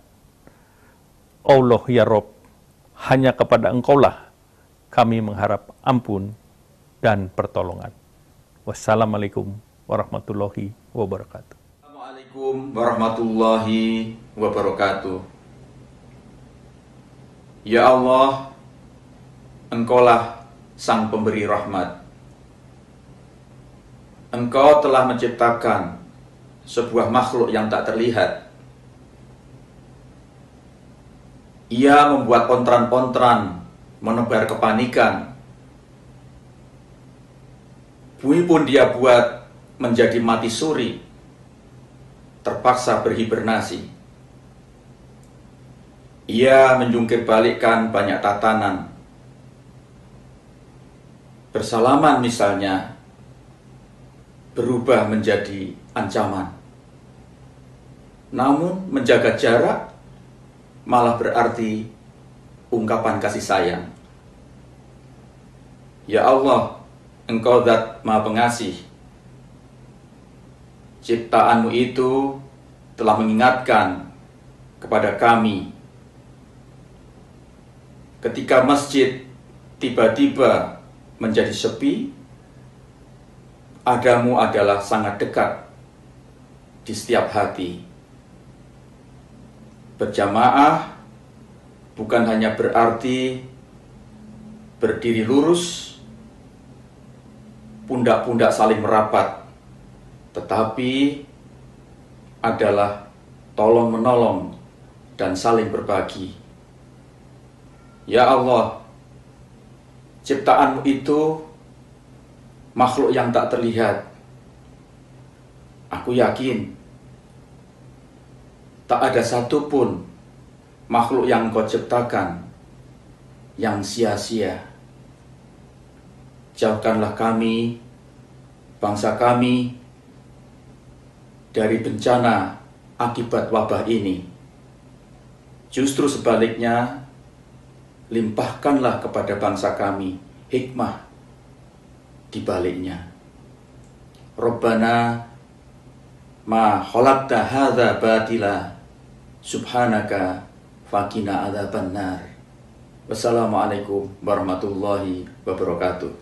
Allah ya Rob, hanya kepada Engkaulah kami mengharap ampun dan pertolongan. Wassalamualaikum warahmatullahi wabarakatuh. Assalamualaikum warahmatullahi wabarakatuh. Ya Allah, Engkaulah Sang Pemberi Rahmat. Engkau telah menciptakan sebuah makhluk yang tak terlihat. Ia membuat ontran-ontran, menebar kepanikan. Bumi pun Dia buat menjadi mati suri, terpaksa berhibernasi. Ia menjungkir balikkan banyak tatanan. Bersalaman misalnya berubah menjadi ancaman. Namun menjaga jarak malah berarti ungkapan kasih sayang. Ya Allah, Engkau Zat Maha Pengasih. Ciptaan-Mu itu telah mengingatkan kepada kami ketika masjid tiba-tiba menjadi sepi, Adamu adalah sangat dekat di setiap hati. Berjamaah bukan hanya berarti berdiri lurus, pundak-pundak saling merapat, tetapi adalah tolong-menolong dan saling berbagi. Ya Allah, ciptaan-Mu itu makhluk yang tak terlihat. Aku yakin tak ada satupun makhluk yang Engkau ciptakan yang sia-sia. Jauhkanlah kami, bangsa kami, dari bencana akibat wabah ini. Justru sebaliknya, limpahkanlah kepada bangsa kami hikmah di baliknya. Rabbana ma khalaqta hadza batila subhanaka faqina adzabannar. Wassalamualaikum warahmatullahi wabarakatuh.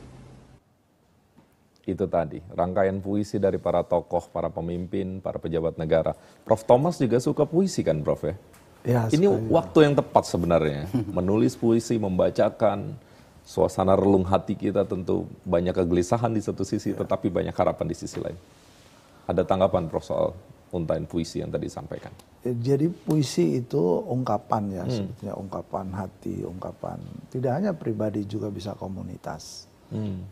Itu tadi, rangkaian puisi dari para tokoh, para pemimpin, para pejabat negara. Prof. Thomas juga suka puisi kan, Prof ya? Ya, ini waktu yang tepat sebenarnya, menulis puisi, membacakan, suasana relung hati kita tentu banyak kegelisahan di satu sisi, tetapi banyak harapan di sisi lain. Ada tanggapan Prof soal untaian puisi yang tadi disampaikan? Jadi puisi itu ungkapan ya, sebetulnya ungkapan hati, ungkapan tidak hanya pribadi, juga bisa komunitas.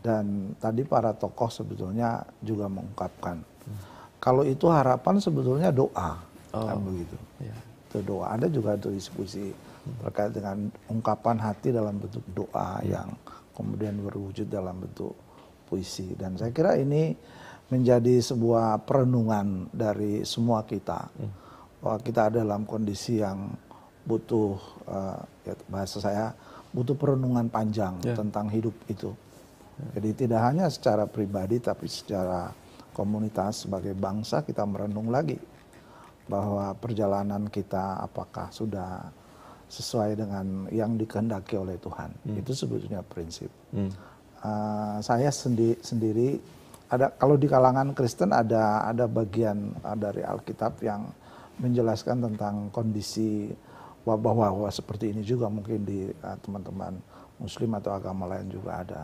Dan tadi para tokoh sebetulnya juga mengungkapkan. Kalau itu harapan sebetulnya doa, kan begitu. Itu doa. Ada juga puisi terkait dengan ungkapan hati dalam bentuk doa yang kemudian berwujud dalam bentuk puisi. Dan saya kira ini menjadi sebuah perenungan dari semua kita, bahwa kita ada dalam kondisi yang butuh, ya bahasa saya, butuh perenungan panjang tentang hidup itu. Jadi tidak hanya secara pribadi, tapi secara komunitas sebagai bangsa kita merenung lagi bahwa perjalanan kita apakah sudah sesuai dengan yang dikehendaki oleh Tuhan. Itu sebetulnya prinsip. Saya sendiri ada, kalau di kalangan Kristen ada bagian dari Alkitab yang menjelaskan tentang kondisi wabah-wabah seperti ini juga mungkin di teman-teman Muslim atau agama lain juga ada.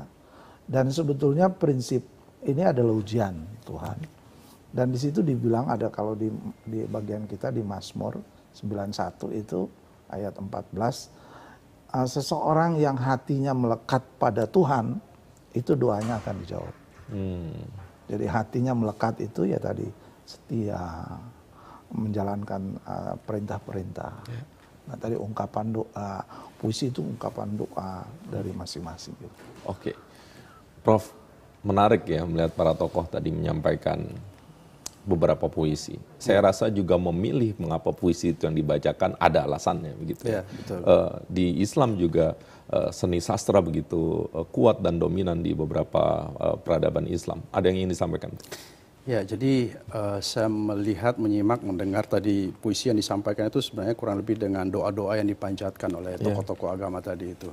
Dan sebetulnya prinsip ini adalah ujian Tuhan. Dan di situ dibilang ada, kalau di bagian kita di Mazmur 91 itu ayat 14, seseorang yang hatinya melekat pada Tuhan itu doanya akan dijawab. Jadi hatinya melekat itu ya tadi setia, menjalankan perintah-perintah. Nah tadi ungkapan doa, puisi itu ungkapan doa dari masing-masing. Oke, Prof, menarik ya melihat para tokoh tadi menyampaikan beberapa puisi. Saya rasa juga memilih mengapa puisi itu yang dibacakan ada alasannya, begitu. Ya, betul. Di Islam juga seni sastra begitu kuat dan dominan di beberapa peradaban Islam. Ada yang ingin disampaikan? Ya, jadi saya melihat, menyimak, mendengar tadi puisi yang disampaikan itu sebenarnya kurang lebih dengan doa-doa yang dipanjatkan oleh tokoh-tokoh agama tadi itu.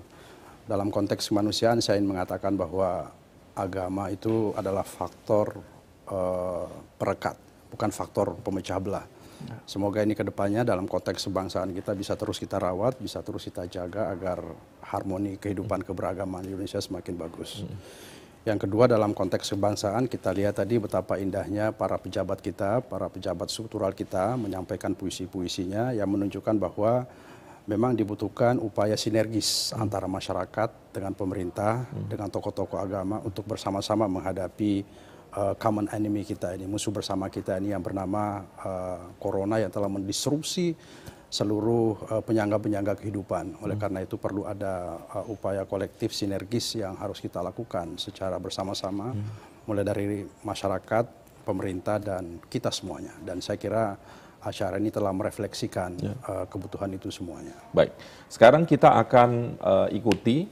Dalam konteks kemanusiaan saya ingin mengatakan bahwa agama itu adalah faktor perekat, bukan faktor pemecah belah. Semoga ini kedepannya dalam konteks kebangsaan kita bisa terus kita rawat, bisa terus kita jaga agar harmoni kehidupan keberagaman di Indonesia semakin bagus. Yang kedua, dalam konteks kebangsaan kita lihat tadi betapa indahnya para pejabat kita, para pejabat struktural kita menyampaikan puisi-puisinya yang menunjukkan bahwa memang dibutuhkan upaya sinergis antara masyarakat dengan pemerintah, dengan tokoh-tokoh agama untuk bersama-sama menghadapi common enemy kita ini, musuh bersama kita ini yang bernama corona yang telah mendisrupsi seluruh penyangga-penyangga kehidupan. Oleh karena itu perlu ada upaya kolektif sinergis yang harus kita lakukan secara bersama-sama, mulai dari masyarakat, pemerintah, dan kita semuanya. Dan saya kira acara ini telah merefleksikan kebutuhan itu semuanya. Baik, sekarang kita akan ikuti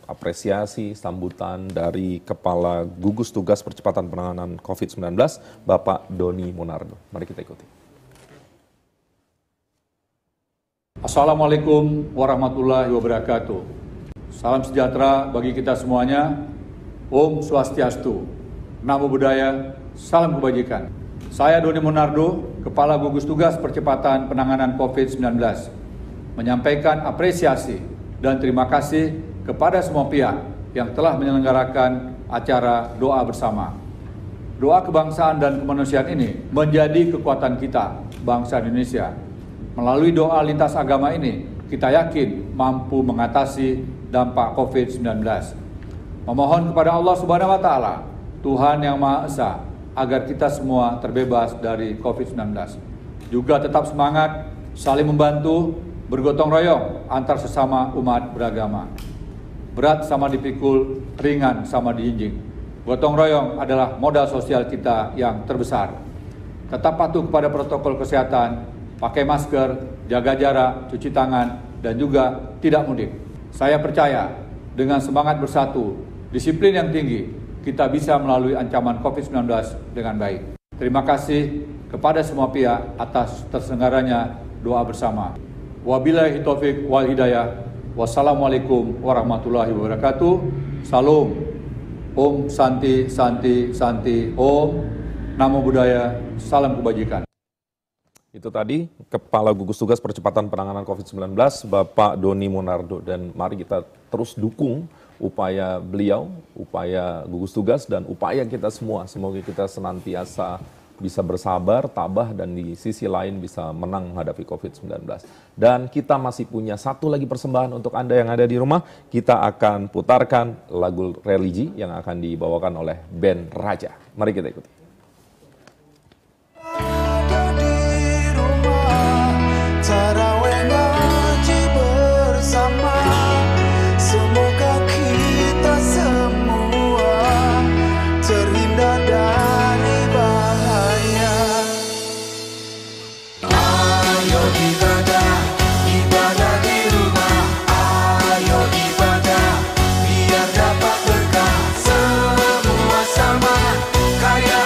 apresiasi sambutan dari Kepala Gugus Tugas Percepatan Penanganan COVID-19, Bapak Doni Monardo. Mari kita ikuti. Assalamualaikum warahmatullahi wabarakatuh. Salam sejahtera bagi kita semuanya. Om Swastiastu. Namo Buddhaya. Salam kebajikan. Saya Doni Monardo, Kepala Gugus Tugas Percepatan Penanganan COVID-19, menyampaikan apresiasi dan terima kasih kepada semua pihak yang telah menyelenggarakan acara doa bersama. Doa kebangsaan dan kemanusiaan ini menjadi kekuatan kita, bangsa Indonesia. Melalui doa lintas agama ini, kita yakin mampu mengatasi dampak COVID-19. Memohon kepada Allah Subhanahu wa Ta'ala, Tuhan yang Maha Esa, agar kita semua terbebas dari COVID-19. Juga tetap semangat, saling membantu, bergotong royong antar sesama umat beragama. Berat sama dipikul, ringan sama diinjing. Gotong royong adalah modal sosial kita yang terbesar. Tetap patuh kepada protokol kesehatan, pakai masker, jaga jarak, cuci tangan, dan juga tidak mudik. Saya percaya dengan semangat bersatu, disiplin yang tinggi, kita bisa melalui ancaman COVID-19 dengan baik. Terima kasih kepada semua pihak atas terselenggaranya doa bersama. Wabillahi taufik wal hidayah. Wassalamualaikum warahmatullahi wabarakatuh. Salam. Om Santi Santi Santi. Om Namo Buddhaya. Salam kebajikan. Itu tadi Kepala Gugus Tugas Percepatan Penanganan COVID-19, Bapak Doni Monardo. Dan mari kita terus dukung upaya beliau, upaya gugus tugas, dan upaya kita semua. Semoga kita senantiasa bisa bersabar, tabah, dan di sisi lain bisa menang menghadapi COVID-19. Dan kita masih punya satu lagi persembahan untuk Anda yang ada di rumah. Kita akan putarkan lagu religi yang akan dibawakan oleh band Raja. Mari kita ikuti. Tarawih ngaji bersama, semoga kita semua terhindar dari bahaya. Ayo ibadah, ibadah di rumah. Ayo ibadah, biar dapat berkah. Semua sama, kaya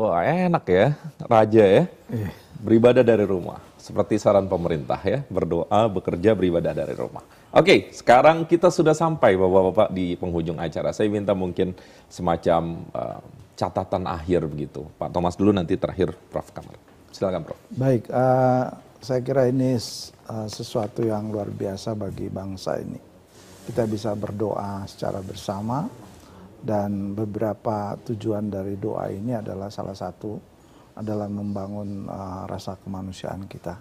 Wah, enak ya, raja ya. Beribadah dari rumah. Seperti saran pemerintah ya, berdoa, bekerja, beribadah dari rumah. Oke, sekarang kita sudah sampai Bapak-Bapak di penghujung acara. Saya minta mungkin semacam catatan akhir begitu. Pak Thomas dulu, nanti terakhir Prof. Kamar. Silakan Prof. Baik, saya kira ini sesuatu yang luar biasa bagi bangsa ini. Kita bisa berdoa secara bersama, dan beberapa tujuan dari doa ini adalah salah satu adalah membangun rasa kemanusiaan kita.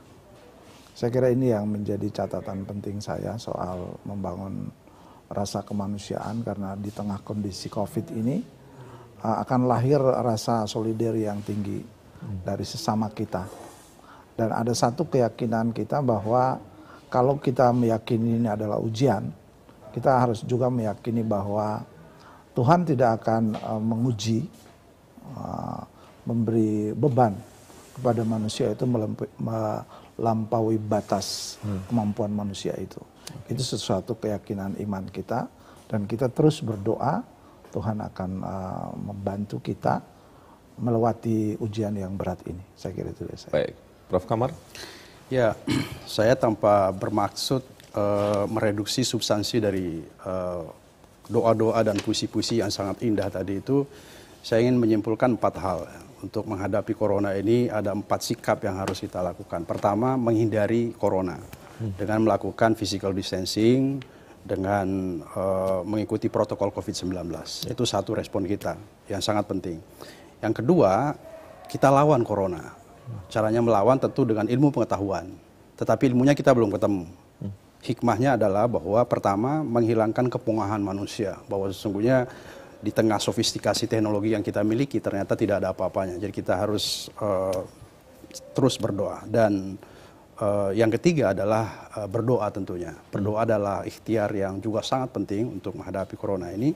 Saya kira ini yang menjadi catatan penting saya soal membangun rasa kemanusiaan, karena di tengah kondisi COVID ini akan lahir rasa solidar yang tinggi dari sesama kita. Dan ada satu keyakinan kita bahwa kalau kita meyakini ini adalah ujian, kita harus juga meyakini bahwa Tuhan tidak akan menguji, memberi beban kepada manusia itu melampaui batas kemampuan manusia itu. Itu sesuatu keyakinan iman kita, dan kita terus berdoa Tuhan akan membantu kita melewati ujian yang berat ini. Saya kira itu dari saya. Baik, Prof. Kamar. Ya, saya tanpa bermaksud mereduksi substansi dari doa-doa dan puisi-puisi yang sangat indah tadi itu, saya ingin menyimpulkan 4 hal. Untuk menghadapi corona ini ada 4 sikap yang harus kita lakukan. Pertama, menghindari corona dengan melakukan physical distancing, dengan mengikuti protokol COVID-19. Itu satu respon kita yang sangat penting. Yang kedua, kita lawan corona. Caranya melawan tentu dengan ilmu pengetahuan. Tetapi ilmunya kita belum ketemu. Hikmahnya adalah bahwa pertama, menghilangkan kepungahan manusia. Bahwa sesungguhnya di tengah sofistikasi teknologi yang kita miliki ternyata tidak ada apa-apanya. Jadi kita harus terus berdoa. Dan yang ketiga adalah berdoa tentunya. Berdoa adalah ikhtiar yang juga sangat penting untuk menghadapi corona ini.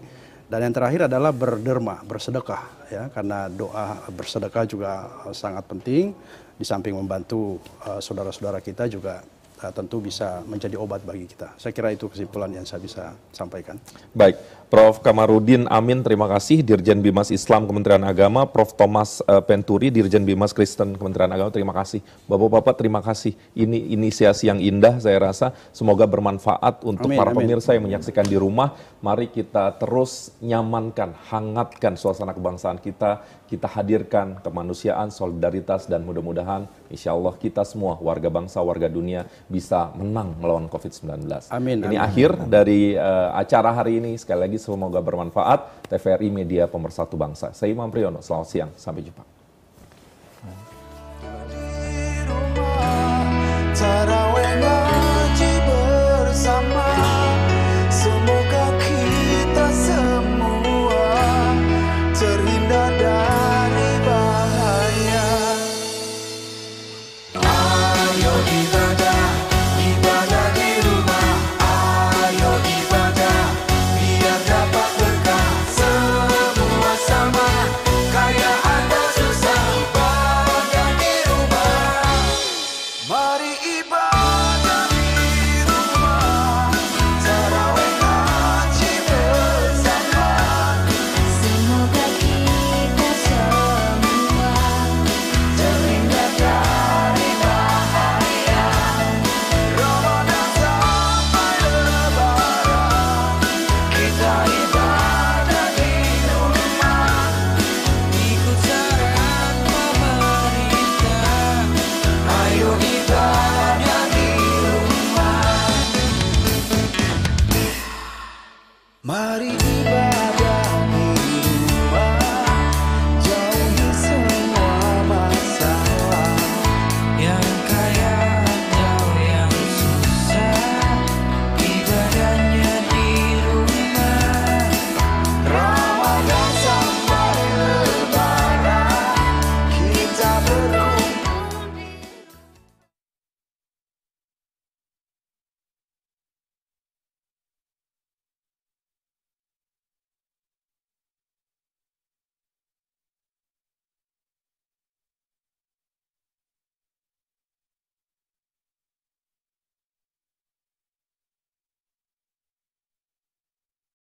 Dan yang terakhir adalah berderma, bersedekah, ya, karena doa bersedekah juga sangat penting. Di samping membantu saudara-saudara kita juga tentu bisa menjadi obat bagi kita. Saya kira itu kesimpulan yang saya bisa sampaikan. Baik, Prof. Kamarudin Amin, terima kasih. Dirjen Bimas Islam Kementerian Agama. Prof. Thomas Penturi, Dirjen Bimas Kristen Kementerian Agama, terima kasih. Bapak-bapak, terima kasih. Ini inisiasi yang indah saya rasa. Semoga bermanfaat untuk para pemirsa yang menyaksikan di rumah. Mari kita terus nyamankan, hangatkan suasana kebangsaan kita. Kita hadirkan kemanusiaan, solidaritas, dan mudah-mudahan insya Allah kita semua, warga bangsa, warga dunia, bisa menang melawan COVID-19. Amin. Ini akhir dari acara hari ini. Sekali lagi semoga bermanfaat. TVRI Media Pemersatu Bangsa. Saya Imam Priyono, selamat siang. Sampai jumpa. Tarawih ngaji bersama, semoga kita semua terhindar dari bahaya. Ayo ibadah, ibadah di rumah. Ayo ibadah, biar dapat berkah. Semua sama, kaya atau susah, ibadah di rumah. Mari ibadah di rumah, tarawih ngaji bersama. Semoga kita semua terhindar dari bahaya. Ramadan sampai Lebaran, kita ibadah di rumah. Ikut saran pemerintah, ayo ibadah di rumah. Mari ibadah.